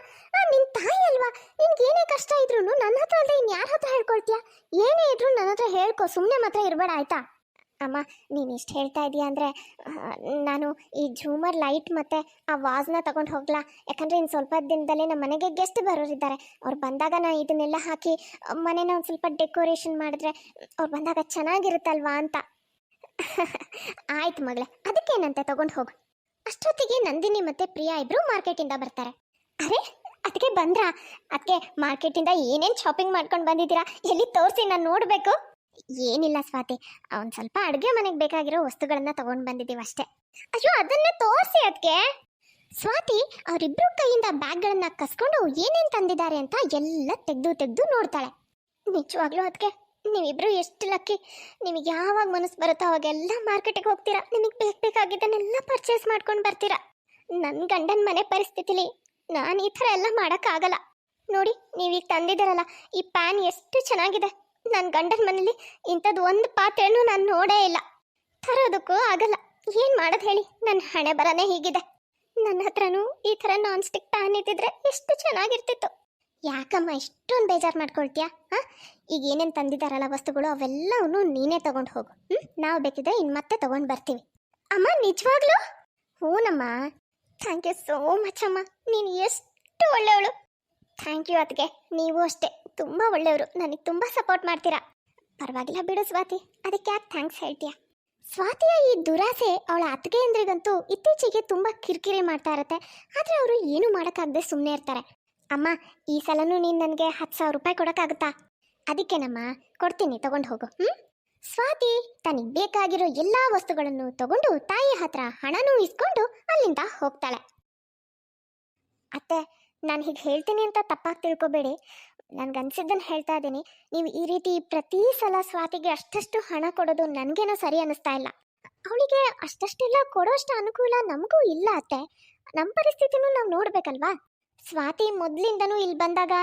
ನಿನ್ನ ತಾಯಿ ಅಲ್ವಾ? ನಿನ್ಗೇನೇ ಕಷ್ಟ ಇದ್ರು ನನ್ನ ಹತ್ರ ಅಲ್ಲದೆ ಇನ್ಯಾರ ಹತ್ರ ಹೇಳ್ಕೊಳ್ತೀಯ? ಏನೇ ಇದ್ರು ನನ್ನ ಹತ್ರ ಹೇಳ್ಕೊ, ಸುಮ್ಮನೆ ಮಾತ್ರ ಇರಬೇಡ ಆಯ್ತಾ? ಅಮ್ಮ, ನೀನು ಇಷ್ಟು ಹೇಳ್ತಾ ಇದೀಯ ಅಂದರೆ ನಾನು ಈ ಝೂಮರ್ ಲೈಟ್ ಮತ್ತು ಆ ವಾಸ್ನ ತಗೊಂಡು ಹೋಗ್ಲಾ? ಯಾಕಂದರೆ ಇನ್ನು ಸ್ವಲ್ಪ ದಿನದಲ್ಲೇ ನಮ್ಮ ಮನೆಗೆ ಗೆಸ್ಟ್ ಬರೋರಿದ್ದಾರೆ. ಅವ್ರು ಬಂದಾಗ ನಾನು ಇದನ್ನೆಲ್ಲ ಹಾಕಿ ಮನೇನ ಒಂದು ಸ್ವಲ್ಪ ಡೆಕೋರೇಷನ್ ಮಾಡಿದ್ರೆ ಅವ್ರು ಬಂದಾಗ ಚೆನ್ನಾಗಿರುತ್ತಲ್ವಾ ಅಂತ. ಆಯ್ತು ಮಗಳೇ, ಅದಕ್ಕೇನಂತೆ, ತಗೊಂಡು ಹೋಗು. ಅಷ್ಟೊತ್ತಿಗೆ ನಂದಿನಿ ಮತ್ತೆ ಪ್ರಿಯಾ ಇಬ್ರು ಮಾರ್ಕೆಟಿಂದ ಬರ್ತಾರೆ. ಅರೆ, ಅದಕ್ಕೆ ಬಂದ್ರಾ? ಅದಕ್ಕೆ ಮಾರ್ಕೆಟಿಂದ ಏನೇನು ಶಾಪಿಂಗ್ ಮಾಡ್ಕೊಂಡು ಬಂದಿದ್ದೀರಾ? ಎಲ್ಲಿ ತೋರಿಸಿ, ನಾನು ನೋಡಬೇಕು. ಏನಿಲ್ಲ ಸ್ವಾತಿ, ಒಂದು ಸ್ವಲ್ಪ ಅಡುಗೆ ಮನೆಗೆ ಬೇಕಾಗಿರೋ ವಸ್ತುಗಳನ್ನ ತಗೊಂಡು ಬಂದಿದ್ದೀವಿ ಅಷ್ಟೇ. ಅಯ್ಯೋ, ಅದನ್ನೇ ತೋರಿಸಿ ಅದಕ್ಕೆ. ಸ್ವಾತಿ ಅವರಿಬ್ರು ಕೈಯಿಂದ ಬ್ಯಾಗ್ಗಳನ್ನ ಕಸ್ಕೊಂಡು ಏನೇನು ತಂದಿದ್ದಾರೆ ಅಂತ ಎಲ್ಲ ತೆಗೆದು ನೋಡ್ತಾಳೆ. ನಿಜವಾಗ್ಲೂ ಅದಕ್ಕೆ ನೀವಿಬ್ರು ಎಷ್ಟು ಲಕ್ಕಿ. ನಿಮಗೆ ಯಾವಾಗ ಮನಸ್ಸು ಬರುತ್ತೋ ಅವಾಗೆಲ್ಲ ಮಾರ್ಕೆಟಿಗೆ ಹೋಗ್ತೀರಾ, ನಿಮಗೆ ಬೇಕಾಗಿದ್ದನ್ನೆಲ್ಲ ಪರ್ಚೇಸ್ ಮಾಡ್ಕೊಂಡು ಬರ್ತೀರಾ. ನನ್ನ ಗಂಡನ ಮನೆ ಪರಿಸ್ಥಿತಿಲಿ ನಾನು ಈ ಥರ ಎಲ್ಲ ಮಾಡೋಕ್ಕಾಗಲ್ಲ. ನೋಡಿ, ನೀವೀಗ ತಂದಿದ್ದೀರಲ್ಲ, ಈ ಪ್ಯಾನ್ ಎಷ್ಟು ಚೆನ್ನಾಗಿದೆ. ನನ್ನ ಗಂಡನ ಮನೇಲಿ ಇಂಥದ್ದು ಒಂದು ಪಾತ್ರೆನೂ ನಾನು ನೋಡೇ ಇಲ್ಲ. ತರೋದಕ್ಕೂ ಆಗಲ್ಲ. ಏನು ಮಾಡೋದು ಹೇಳಿ, ನನ್ನ ಹಣೆ ಬರನೇ ಹೀಗಿದೆ. ನನ್ನ ಹತ್ರನೂ ಈ ಥರ ನಾನ್ ಸ್ಟಿಕ್ ಪ್ಯಾನ್ ಇದ್ದಿದ್ರೆ ಎಷ್ಟು ಚೆನ್ನಾಗಿರ್ತಿತ್ತು. ಯಾಕಮ್ಮ ಇಷ್ಟೊಂದು ಬೇಜಾರು ಮಾಡ್ಕೊಳ್ತೀಯಾ? ಈಗ ಏನೇನು ತಂದಿದ್ದಾರಲ್ಲ ವಸ್ತುಗಳು, ಅವೆಲ್ಲವನ್ನೂ ನೀನೇ ತಗೊಂಡು ಹೋಗು. ನಾವು ಬೇಕಿದ್ರೆ ಇನ್ನು ಮತ್ತೆ ತಗೊಂಡು ಬರ್ತೀವಿ. ಅಮ್ಮ, ನಿಜವಾಗ್ಲೂ? ಹೂನಮ್ಮ. ಥ್ಯಾಂಕ್ ಯು ಸೋ ಮಚ್ ಅಮ್ಮ, ನೀನು ಎಷ್ಟು ಒಳ್ಳೆಯವಳು. ಥ್ಯಾಂಕ್ ಯು ಅದಕ್ಕೆ. ನೀವು ಅಷ್ಟೇ ತುಂಬ ಒಳ್ಳೆಯವರು, ನನಗೆ ತುಂಬ ಸಪೋರ್ಟ್ ಮಾಡ್ತೀರಾ. ಪರವಾಗಿಲ್ಲ ಬಿಡು ಸ್ವಾತಿ, ಅದಕ್ಕೆ ಯಾಕೆ ಥ್ಯಾಂಕ್ಸ್ ಹೇಳ್ತೀಯ? ಸ್ವಾತಿಯ ಈ ದುರಾಸೆ ಅವಳ ಅತ್ತಿಗೆಯಂದ್ರಿಗಂತೂ ಇತ್ತೀಚೆಗೆ ತುಂಬ ಕಿರಿಕಿರಿ ಮಾಡ್ತಾ ಇರತ್ತೆ. ಆದರೆ ಅವರು ಏನೂ ಮಾಡೋಕ್ಕಾಗದೆ ಸುಮ್ಮನೆ ಇರ್ತಾರೆ. ಅಮ್ಮ, ಈ ಸಲನೂ ನೀನು ನನಗೆ 10,000 ರೂಪಾಯಿ ಕೊಡೋಕ್ಕಾಗುತ್ತಾ? ಅದಕ್ಕೇನಮ್ಮ, ಕೊಡ್ತೀನಿ, ತಗೊಂಡು ಹೋಗು. ಸ್ವಾತಿ ತನಗೆ ಬೇಕಾಗಿರೋ ಎಲ್ಲ ವಸ್ತುಗಳನ್ನು ತಗೊಂಡು ತಾಯಿ ಹತ್ರ ಹಣನೂ ಇಸ್ಕೊಂಡು ಅಲ್ಲಿಂದ ಹೋಗ್ತಾಳೆ. ಅತ್ತೆ, ನಾನು ಹೀಗೆ ಹೇಳ್ತೀನಿ ಅಂತ ತಪ್ಪಾಗಿ ತಿಳ್ಕೊಬೇಡಿ. ನನಗನ್ಸಿದ್ದನ್ನು ಹೇಳ್ತಾ ಇದ್ದೀನಿ. ನೀವು ಈ ರೀತಿ ಪ್ರತಿ ಸಲ ಸ್ವಾತಿಗೆ ಅಷ್ಟಷ್ಟು ಹಣ ಕೊಡೋದು ನನಗೇನೋ ಸರಿ ಅನ್ನಿಸ್ತಾ ಇಲ್ಲ. ಅವಳಿಗೆ ಅಷ್ಟಷ್ಟೆಲ್ಲ ಕೊಡೋಷ್ಟು ಅನುಕೂಲ ನಮಗೂ ಇಲ್ಲ ಅತ್ತೆ. ನಮ್ಮ ಪರಿಸ್ಥಿತಿನೂ ನಾವು ನೋಡಬೇಕಲ್ವಾ? ಸ್ವಾತಿ ಮೊದಲಿಂದನೂ ಇಲ್ಲಿ ಬಂದಾಗ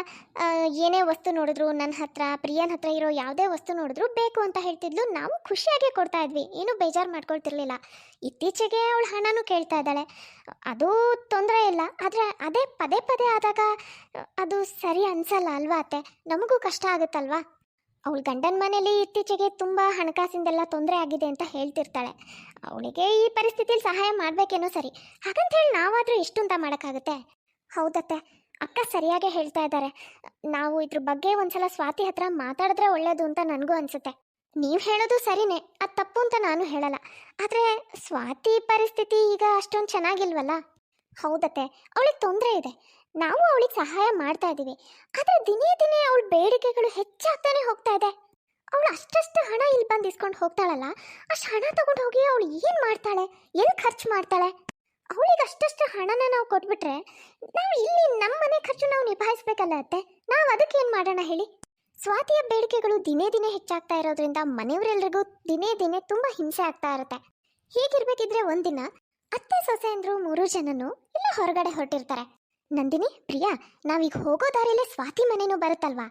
ಏನೇ ವಸ್ತು ನೋಡಿದ್ರು, ನನ್ನ ಹತ್ರ ಪ್ರಿಯನ ಹತ್ರ ಇರೋ ಯಾವುದೇ ವಸ್ತು ನೋಡಿದ್ರು ಬೇಕು ಅಂತ ಹೇಳ್ತಿದ್ಲು. ನಾವು ಖುಷಿಯಾಗೇ ಕೊಡ್ತಾ ಇದ್ವಿ, ಏನೂ ಬೇಜಾರು ಮಾಡ್ಕೊಳ್ತಿರ್ಲಿಲ್ಲ. ಇತ್ತೀಚೆಗೆ ಅವಳು ಹಣನೂ ಕೇಳ್ತಾ ಇದ್ದಾಳೆ, ಅದು ತೊಂದರೆ ಇಲ್ಲ. ಆದರೆ ಅದೇ ಪದೇ ಪದೇ ಆದಾಗ ಅದು ಸರಿ ಅನ್ಸಲ್ಲ ಅಲ್ವಾ ಅತ್ತೆ? ನಮಗೂ ಕಷ್ಟ ಆಗುತ್ತಲ್ವಾ? ಅವಳು ಗಂಡನ ಮನೇಲಿ ಇತ್ತೀಚೆಗೆ ತುಂಬ ಹಣಕಾಸಿಂದೆಲ್ಲ ತೊಂದರೆ ಆಗಿದೆ ಅಂತ ಹೇಳ್ತಿರ್ತಾಳೆ. ಅವಳಿಗೆ ಈ ಪರಿಸ್ಥಿತಿಯಲ್ಲಿ ಸಹಾಯ ಮಾಡಬೇಕೇನೋ ಸರಿ. ಹಾಗಂತ ಹೇಳಿ ನಾವಾದರೂ ಎಷ್ಟು ಅಂತ ಮಾಡೋಕ್ಕಾಗುತ್ತೆ? ಹೌದತ್ತೆ, ಅಕ್ಕ ಸರಿಯಾಗೇ ಹೇಳ್ತಾ ಇದ್ದಾರೆ. ನಾವು ಇದ್ರ ಬಗ್ಗೆ ಒಂದ್ಸಲ ಸ್ವಾತಿ ಹತ್ರ ಮಾತಾಡಿದ್ರೆ ಒಳ್ಳೇದು ಅಂತ ನನಗೂ ಅನಿಸುತ್ತೆ. ನೀವು ಹೇಳೋದು ಸರಿನೇ, ಅದು ತಪ್ಪು ಅಂತ ನಾನು ಹೇಳಲ್ಲ. ಆದರೆ ಸ್ವಾತಿ ಪರಿಸ್ಥಿತಿ ಈಗ ಅಷ್ಟೊಂದು ಚೆನ್ನಾಗಿಲ್ವಲ್ಲ? ಹೌದತ್ತೆ, ಅವಳಿಗೆ ತೊಂದರೆ ಇದೆ. ನಾವು ಅವಳಿಗೆ ಸಹಾಯ ಮಾಡ್ತಾ ಇದ್ದೀವಿ. ಆದರೆ ದಿನೇ ದಿನೇ ಅವಳ ಬೇಡಿಕೆಗಳು ಹೆಚ್ಚಾಗ್ತಾನೆ ಹೋಗ್ತಾ ಇದೆ. ಅವಳು ಅಷ್ಟಷ್ಟು ಹಣ ಇಲ್ಲಿ ಬಂದು ಇಸ್ಕೊಂಡು ಹೋಗ್ತಾಳಲ್ಲ, ಅಷ್ಟು ಹಣ ತಗೊಂಡು ಹೋಗಿ ಅವಳು ಏನು ಮಾಡ್ತಾಳೆ? ಎಲ್ಲಿ ಖರ್ಚು ಮಾಡ್ತಾಳೆ? ಅವಳಿಗೆ ಅಷ್ಟಷ್ಟು ಹಣನ ನಾವು ಕೊಟ್ಬಿಟ್ರೆ ನಾವು ಇಲ್ಲಿ ನಮ್ಮ ಮನೆ ಖರ್ಚು ನಾವು ನಿಭಾಯಿಸ್ಬೇಕಲ್ಲ ಅತ್ತೆ. ನಾವು ಅದಕ್ಕೆ ಏನು ಮಾಡೋಣ ಹೇಳಿ? ಸ್ವಾತಿಯ ಬೇಡಿಕೆಗಳು ದಿನೇ ದಿನೇ ಹೆಚ್ಚಾಗ್ತಾ ಇರೋದ್ರಿಂದ ಮನೆಯವರೆಲ್ಲರಿಗೂ ದಿನೇ ದಿನೇ ತುಂಬ ಹಿಂಸೆ ಆಗ್ತಾ ಇರುತ್ತೆ. ಹೀಗಿರ್ಬೇಕಿದ್ರೆ ಒಂದಿನ ಅತ್ತೆ ಸೊಸೆಯಂದ್ರು 3 ಜನನು ಇಲ್ಲ ಹೊರಗಡೆ ಹೊರಟಿರ್ತಾರೆ. ನಂದಿನಿ, ಪ್ರಿಯಾ, ನಾವೀಗ ಹೋಗೋ ದಾರಿಯಲ್ಲೇ ಸ್ವಾತಿ ಮನೆನೂ ಬರುತ್ತಲ್ವಾ?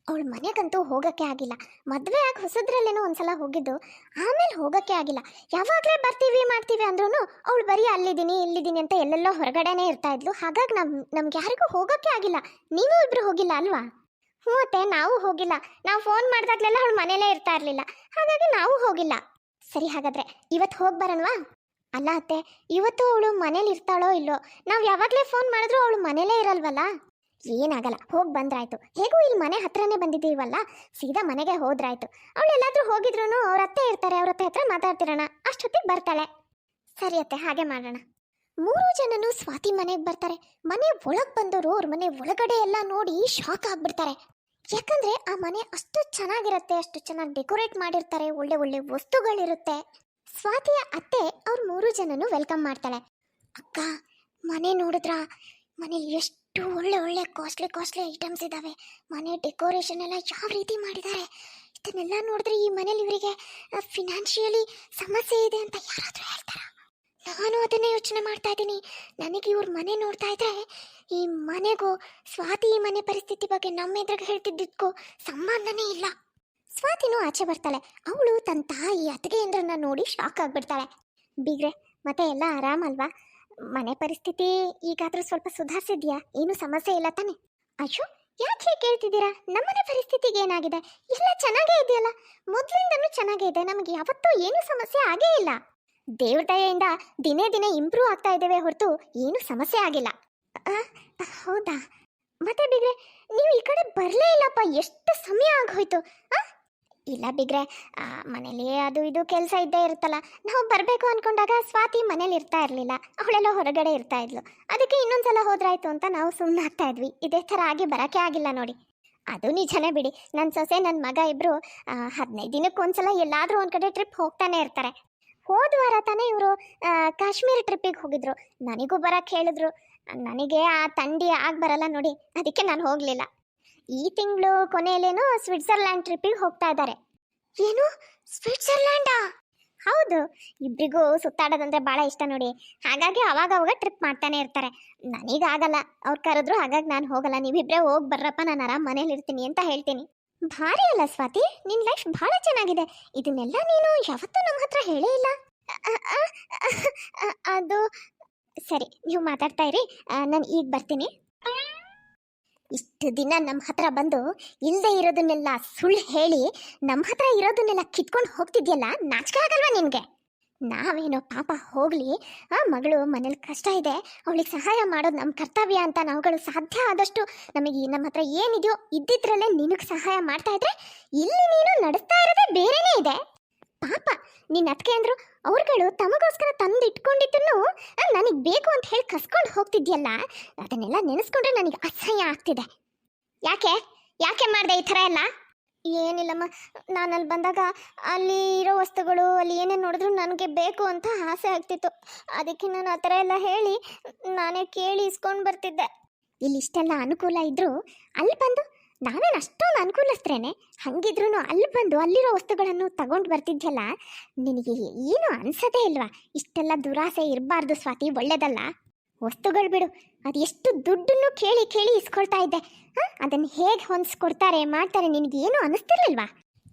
ಅವಳ ಮನೆಗಂತೂ ಹೋಗೋಕ್ಕೆ ಆಗಿಲ್ಲ. ಮದುವೆ ಆಗಿ ಹೊಸದ್ರಲ್ಲೇನೋ ಒಂದ್ಸಲ ಹೋಗಿದ್ದು, ಆಮೇಲೆ ಹೋಗೋಕ್ಕೆ ಆಗಿಲ್ಲ. ಯಾವಾಗಲೇ ಬರ್ತೀವಿ ಮಾಡ್ತೀವಿ ಅಂದ್ರೂ ಅವಳು ಬರೀ ಅಲ್ಲಿದ್ದೀನಿ ಇಲ್ಲಿದ್ದೀನಿ ಅಂತ ಎಲ್ಲೆಲ್ಲೋ ಹೊರಗಡೆನೇ ಇರ್ತಾ ಇದ್ಲು. ಹಾಗಾಗಿ ನಮ್ಗೆ ಯಾರಿಗೂ ಹೋಗೋಕ್ಕೆ ಆಗಿಲ್ಲ. ನೀವು ಇಬ್ರು ಹೋಗಿಲ್ಲ ಅಲ್ವಾ? ಹ್ಞೂ ಅತ್ತೆ, ನಾವು ಹೋಗಿಲ್ಲ. ನಾವು ಫೋನ್ ಮಾಡಿದಾಗಲೆಲ್ಲ ಅವಳು ಮನೇಲೇ ಇರ್ತಾ ಇರಲಿಲ್ಲ, ಹಾಗಾಗಿ ನಾವು ಹೋಗಿಲ್ಲ. ಸರಿ, ಹಾಗಾದರೆ ಇವತ್ತು ಹೋಗಿ ಬರೋಣವಾ? ಅಲ್ಲ ಅತ್ತೆ, ಇವತ್ತು ಅವಳು ಮನೇಲಿ ಇರ್ತಾಳೋ ಇಲ್ಲೋ? ನಾವು ಯಾವಾಗಲೇ ಫೋನ್ ಮಾಡಿದ್ರು ಅವಳು ಮನೇಲೇ ಇರಲ್ವಲ್ಲ? ಏನಾಗಲ್ಲ, ಹೋಗಿ ಬಂದ್ರಾಯ್ತು. ಹೇಗೂ ಇಲ್ಲಿ ಮನೆ ಹತ್ರನೇ ಬಂದಿದ್ದೀವಲ್ಲ, ಸೀದಾ ಮನೆಗೆ ಹೋದ್ರಾಯ್ತು. ಅವಳು ಎಲ್ಲಾದ್ರೂ ಹೋಗಿದ್ರು ಅವ್ರ ಅತ್ತೆ ಇರ್ತಾರೆ, ಅವ್ರ ಅತ್ತೆ ಹತ್ರ ಮಾತಾಡ್ತಿರೋಣ, ಅಷ್ಟೊತ್ತಿಗೆ ಬರ್ತಾಳೆ. ಸರಿ ಅತ್ತೆ, ಹಾಗೆ ಮಾಡೋಣ. 3 ಜನನು ಸ್ವಾತಿ ಮನೆಗೆ ಬರ್ತಾರೆ. ಮನೆ ಒಳಗೆ ಬಂದವರು ಅವ್ರ ಮನೆ ಒಳಗಡೆ ಎಲ್ಲ ನೋಡಿ ಶಾಕ್ ಆಗ್ಬಿಡ್ತಾರೆ. ಯಾಕಂದ್ರೆ ಆ ಮನೆ ಅಷ್ಟು ಚೆನ್ನಾಗಿರುತ್ತೆ, ಅಷ್ಟು ಚೆನ್ನಾಗಿ ಡೆಕೋರೇಟ್ ಮಾಡಿರ್ತಾರೆ, ಒಳ್ಳೆ ಒಳ್ಳೆ ವಸ್ತುಗಳಿರುತ್ತೆ. ಸ್ವಾತಿಯ ಅತ್ತೆ ಅವ್ರ 3 ಜನನು ವೆಲ್ಕಮ್ ಮಾಡ್ತಾಳೆ. ಅಕ್ಕ, ಮನೆ ನೋಡಿದ್ರಾ? ಮನೇಲಿ ಎಷ್ಟು ಒಳ್ಳೆ ಒಳ್ಳೆ ಕಾಸ್ಟ್ಲಿ ಐಟಮ್ಸ್ ಇದ್ದಾವೆ. ಮನೆ ಡೆಕೋರೇಷನ್ ಎಲ್ಲ ಯಾವ ರೀತಿ ಮಾಡಿದ್ದಾರೆ, ಇದನ್ನೆಲ್ಲ ನೋಡಿದ್ರೆ ಈ ಮನೇಲಿ ಇವರಿಗೆ ಫಿನಾನ್ಷಿಯಲಿ ಸಮಸ್ಯೆ ಇದೆ ಅಂತ ಯಾರಾದರೂ ಹೇಳ್ತಾರ? ನಾನು ಅದನ್ನೇ ಯೋಚನೆ ಮಾಡ್ತಾ ಇದ್ದೀನಿ. ನನಗೆ ಇವ್ರ ಮನೆ ನೋಡ್ತಾ ಇದ್ರೆ ಈ ಮನೆಗೂ ಸ್ವಾತಿ ಈ ಮನೆ ಪರಿಸ್ಥಿತಿ ಬಗ್ಗೆ ನಮ್ಮ ಎದುರಿಗೆ ಹೇಳ್ತಿದ್ದಕ್ಕೂ ಸಂಬಂಧನೇ ಇಲ್ಲ. ಸ್ವಾತಿನೂ ಆಚೆ ಬರ್ತಾಳೆ. ಅವಳು ತನ್ನ ತಾಯಿ ಅತ್ತಿಗೆಯಂದ್ರನ್ನ ನೋಡಿ ಶಾಕ್ ಆಗಿಬಿಡ್ತಾಳೆ. ಬೀಗ್ರೆ, ಮತ್ತೆ ಎಲ್ಲ ಆರಾಮಲ್ವಾ? ಮನೆ ಪರಿಸ್ಥಿತಿ ಈಗಾದರೂ ಸ್ವಲ್ಪ ಸುಧಾರಿಸಿದ್ಯಾ? ಏನು ಸಮಸ್ಯೆ ಇಲ್ಲ ತಾನೆ? ಅಯ್ಯೋ, ಯಾಕೆ ಹೇಗೆ ಕೇಳ್ತಿದ್ದೀರಾ? ನಮ್ಮನೆ ಪರಿಸ್ಥಿತಿಗೆ ಏನಾಗಿದೆ? ಎಲ್ಲ ಚೆನ್ನಾಗೇ ಇದೆಯಲ್ಲ, ಮೊದಲಿಂದನೂ ಚೆನ್ನಾಗೇ ಇದೆ. ನಮಗೆ ಯಾವತ್ತೂ ಏನೂ ಸಮಸ್ಯೆ ಆಗೇ ಇಲ್ಲ. ದೇವ್ರ ದಯೆಯಿಂದ ದಿನೇ ದಿನೇ ಇಂಪ್ರೂವ್ ಆಗ್ತಾ ಇದ್ದೇವೆ ಹೊರತು ಏನು ಸಮಸ್ಯೆ ಆಗಿಲ್ಲ. ಹೌದಾ? ಮತ್ತೆ ಬಿಗ್ರೆ, ನೀವು ಈ ಕಡೆ ಬರಲೇ ಇಲ್ಲಪ್ಪ, ಎಷ್ಟು ಸಮಯ ಆಗೋಯ್ತು. ಇಲ್ಲ ಬಿಗ್ರೆ, ಮನೇಲಿ ಅದು ಇದು ಕೆಲಸ ಇದ್ದೇ ಇರುತ್ತಲ್ಲ. ನಾವು ಬರಬೇಕು ಅಂದ್ಕೊಂಡಾಗ ಸ್ವಾತಿ ಮನೇಲಿ ಇರ್ತಾ ಇರಲಿಲ್ಲ, ಅವಳೆಲ್ಲ ಹೊರಗಡೆ ಇರ್ತಾ ಇದ್ಲು. ಅದಕ್ಕೆ ಇನ್ನೊಂದ್ಸಲ ಹೋದ್ರಾಯ್ತು ಅಂತ ನಾವು ಸುಮ್ಮನೆ ಆಗ್ತಾ ಇದ್ವಿ. ಇದೇ ಥರ ಆಗಿ ಬರೋಕ್ಕೆ ಆಗಿಲ್ಲ ನೋಡಿ. ಅದು ನಿಜನೇ ಬಿಡಿ. ನನ್ನ ಸೊಸೆ ನನ್ನ ಮಗ ಇಬ್ಬರು 15 ದಿನಕ್ಕೊಂದ್ಸಲ ಎಲ್ಲಾದರೂ ಒಂದು ಕಡೆ ಟ್ರಿಪ್ ಹೋಗ್ತಾನೆ ಇರ್ತಾರೆ. ಹೋದ ವಾರ ತಾನೇ ಇವರು ಕಾಶ್ಮೀರ ಟ್ರಿಪ್ಪಿಗೆ ಹೋಗಿದ್ರು. ನನಗೂ ಬರೋಕ್ಕೆ ಹೇಳಿದ್ರು. ನನಗೆ ಆ ಥಂಡಿ ಆಗಿ ಬರಲ್ಲ ನೋಡಿ, ಅದಕ್ಕೆ ನಾನು ಹೋಗಲಿಲ್ಲ. ಈ ತಿಂಗಳು ಕೊನೆಯಲ್ಲೇನೋ ಸ್ವಿಟ್ಜರ್ಲ್ಯಾಂಡ್ ಟ್ರಿಪ್ಪಿಗೆ ಹೋಗ್ತಾ ಇದ್ದಾರೆ. ಏನು, ಸ್ವಿಟ್ಜರ್ಲ್ಯಾಂಡಾ? ಹೌದು, ಇಬ್ಬರಿಗೂ ಸುತ್ತಾಡೋದಂದ್ರೆ ಭಾಳ ಇಷ್ಟ ನೋಡಿ. ಹಾಗಾಗಿ ಅವಾಗ ಟ್ರಿಪ್ ಮಾಡ್ತಾನೆ ಇರ್ತಾರೆ. ನನಗಾಗಲ್ಲ, ಅವ್ರು ಕರೆದ್ರು, ಹಾಗಾಗಿ ನಾನು ಹೋಗಲ್ಲ. ನೀವಿಬ್ಬರೇ ಹೋಗಿ ಬರ್ರಪ್ಪ, ನಾನು ಆರಾಮ್ ಮನೇಲಿ ಇರ್ತೀನಿ ಅಂತ ಹೇಳ್ತೀನಿ. ಭಾರಿ ಅಲ್ಲ ಸ್ವಾತಿ, ನಿನ್ನ ಲೈಫ್ ಭಾಳ ಚೆನ್ನಾಗಿದೆ. ಇದನ್ನೆಲ್ಲ ನೀನು ಯಾವತ್ತೂ ನಮ್ಮ ಹತ್ರ ಹೇಳೇ ಇಲ್ಲ. ಅದು ಸರಿ, ನೀವು ಮಾತಾಡ್ತಾ ಇರಿ, ನಾನು ಈಗ ಬರ್ತೀನಿ. ಇಷ್ಟು ದಿನ ನಮ್ಮ ಹತ್ರ ಬಂದು ಇಲ್ಲದೆ ಇರೋದನ್ನೆಲ್ಲ ಸುಳ್ಳು ಹೇಳಿ ನಮ್ಮ ಹತ್ರ ಇರೋದನ್ನೆಲ್ಲ ಕಿತ್ಕೊಂಡು ಹೋಗ್ತಿದ್ಯಲ್ಲ, ನಾಚಿಕೆ ಆಗಲ್ವಾ ನಿನಗೆ? ನಾವೇನೋ ಪಾಪ ಹೋಗ್ಲಿ, ಆ ಮಗಳು ಮನೇಲಿ ಕಷ್ಟ ಇದೆ, ಅವಳಿಗೆ ಸಹಾಯ ಮಾಡೋದು ನಮ್ಮ ಕರ್ತವ್ಯ ಅಂತ ನಾವುಗಳು ಸಾಧ್ಯ ಆದಷ್ಟು ನಮಗೆ ನಮ್ಮ ಹತ್ರ ಏನಿದೆಯೋ ಇದ್ದಿದ್ರಲ್ಲೇ ನಿನಗೆ ಸಹಾಯ ಮಾಡ್ತಾ ಇದ್ರೆ, ಇಲ್ಲಿ ನೀನು ನಡೆಸ್ತಾ ಇರೋದೇ ಬೇರೆನೇ ಇದೆ. ಪಾಪ ನಿನ್ನ ಅತ್ತಿಗೆ ಅಂದ್ರು, ಅವ್ರುಗಳು ತಮಗೋಸ್ಕರ ತಂದು ಇಟ್ಕೊಂಡಿದ್ದನ್ನು ನನಗೆ ಬೇಕು ಅಂತ ಹೇಳಿ ಕಸ್ಕೊಂಡು ಹೋಗ್ತಿದ್ಯಲ್ಲ, ಅದನ್ನೆಲ್ಲ ನೆನೆಸ್ಕೊಂಡ್ರೆ ನನಗೆ ಅಸಹ್ಯ ಆಗ್ತಿದೆ. ಯಾಕೆ ಯಾಕೆ ಮಾಡಿದೆ ಈ ಥರ ಎಲ್ಲ? ಏನಿಲ್ಲಮ್ಮ, ನಾನು ಅಲ್ಲಿ ಬಂದಾಗ ಅಲ್ಲಿ ಇರೋ ವಸ್ತುಗಳು ಅಲ್ಲಿ ಏನೇನು ನೋಡಿದ್ರು ನನಗೆ ಬೇಕು ಅಂತ ಆಸೆ ಆಗ್ತಿತ್ತು. ಅದಕ್ಕೆ ನಾನು ಆ ಥರ ಎಲ್ಲ ಹೇಳಿ ನಾನೇ ಕೇಳಿ ಇಸ್ಕೊಂಡು ಬರ್ತಿದ್ದೆ. ಇಲ್ಲಿ ಇಷ್ಟೆಲ್ಲ ಅನುಕೂಲ ಇದ್ದರೂ ಅಲ್ಲಿ ಬಂದು ನಾವೇನು ಅಷ್ಟೊಂದು ಅನುಕೂಲಸ್ತ್ರೇನೆ, ಹಂಗಿದ್ರೂ ಅಲ್ಲಿ ಬಂದು ಅಲ್ಲಿರೋ ವಸ್ತುಗಳನ್ನು ತಗೊಂಡು ಬರ್ತಿದ್ಯಲ್ಲ, ನಿನಗೆ ಏನು ಅನ್ಸೋದೇ ಇಲ್ವಾ? ಇಷ್ಟೆಲ್ಲ ದುರಾಸೆ ಇರಬಾರ್ದು ಸ್ವಾತಿ, ಒಳ್ಳೇದಲ್ಲ. ವಸ್ತುಗಳು ಬಿಡು, ಅದು ಎಷ್ಟು ದುಡ್ಡನ್ನು ಕೇಳಿ ಕೇಳಿ ಇಸ್ಕೊಳ್ತಾ ಇದ್ದೆ. ಅದನ್ನು ಹೇಗೆ ಹೊಂದಿಸ್ಕೊಡ್ತಾರೆ ಮಾಡ್ತಾರೆ, ನಿನಗೇನು ಅನ್ನಿಸ್ತಿರ್ಲಿಲ್ವಾ?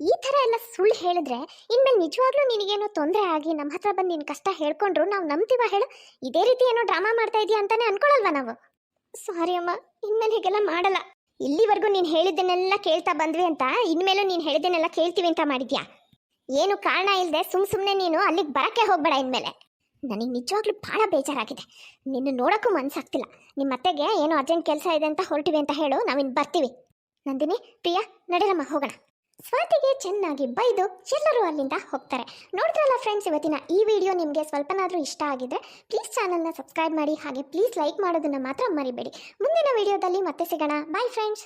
ಈ ಥರ ಎಲ್ಲ ಸುಳ್ಳು ಹೇಳಿದ್ರೆ ಇನ್ಮೇಲೆ ನಿಜವಾಗ್ಲೂ ನಿನಗೇನೋ ತೊಂದರೆ ಆಗಿ ನಮ್ಮ ಹತ್ರ ಬಂದು ನಿನ್ನ ಕಷ್ಟ ಹೇಳ್ಕೊಂಡ್ರು ನಾವು ನಂಬ್ತೀವ ಹೇಳು? ಇದೇ ರೀತಿ ಏನೋ ಡ್ರಾಮಾ ಮಾಡ್ತಾ ಇದೀಯ ಅಂತಾನೆ ಅನ್ಕೊಳಲ್ವಾ ನಾವು? ಸಾರಿ ಅಮ್ಮ, ಇನ್ಮೇಲೆ ಹೀಗೆಲ್ಲ ಮಾಡಲ್ಲ. ಇಲ್ಲಿವರೆಗೂ ನೀನು ಹೇಳಿದ್ದನ್ನೆಲ್ಲ ಕೇಳ್ತಾ ಬಂದ್ವಿ ಅಂತ ಇನ್ಮೇಲೂ ನೀನು ಹೇಳಿದ್ದನ್ನೆಲ್ಲ ಕೇಳ್ತೀವಿ ಅಂತ ಮಾಡಿದ್ಯಾ? ಏನು ಕಾರಣ ಇಲ್ಲದೆ ಸುಮ್ಮನೆ ನೀನು ಅಲ್ಲಿಗೆ ಬರೋಕ್ಕೆ ಹೋಗ್ಬೇಡ ಇನ್ಮೇಲೆ. ನನಗೆ ನಿಜವಾಗ್ಲೂ ಭಾಳ ಬೇಜಾರಾಗಿದೆ. ನಿನ್ನ ನೋಡೋಕ್ಕೂ ಮನಸ್ಸಾಗ್ತಿಲ್ಲ. ನಿಮ್ಮ ಅತ್ತೆಗೆ ಏನೋ ಅರ್ಜೆಂಟ್ ಕೆಲಸ ಇದೆ ಅಂತ ಹೊರಟಿವಿ ಅಂತ ಹೇಳು, ನಾವಿನ್ನು ಬರ್ತೀವಿ. ನಂದಿನಿ, ಪ್ರಿಯಾ, ನಡೀರಮ್ಮ ಹೋಗೋಣ. ಸ್ವಾತಿಗೆ ಚೆನ್ನಾಗಿ ಬೈದು ಎಲ್ಲರೂ ಅಲ್ಲಿಂದ ಹೋಗ್ತಾರೆ. ನೋಡ್ತಿರಲ್ಲ ಫ್ರೆಂಡ್ಸ್, ಇವತ್ತಿನ ಈ ವಿಡಿಯೋ ನಿಮಗೆ ಸ್ವಲ್ಪನಾದರೂ ಇಷ್ಟ ಆಗಿದ್ರೆ ಪ್ಲೀಸ್ ಚಾನಲ್ನ ಸಬ್ಸ್ಕ್ರೈಬ್ ಮಾಡಿ, ಹಾಗೆ ಪ್ಲೀಸ್ ಲೈಕ್ ಮಾಡೋದನ್ನು ಮಾತ್ರ ಮರಿಬೇಡಿ. ಮುಂದಿನ ವಿಡಿಯೋದಲ್ಲಿ ಮತ್ತೆ ಸಿಗೋಣ. Bye friends.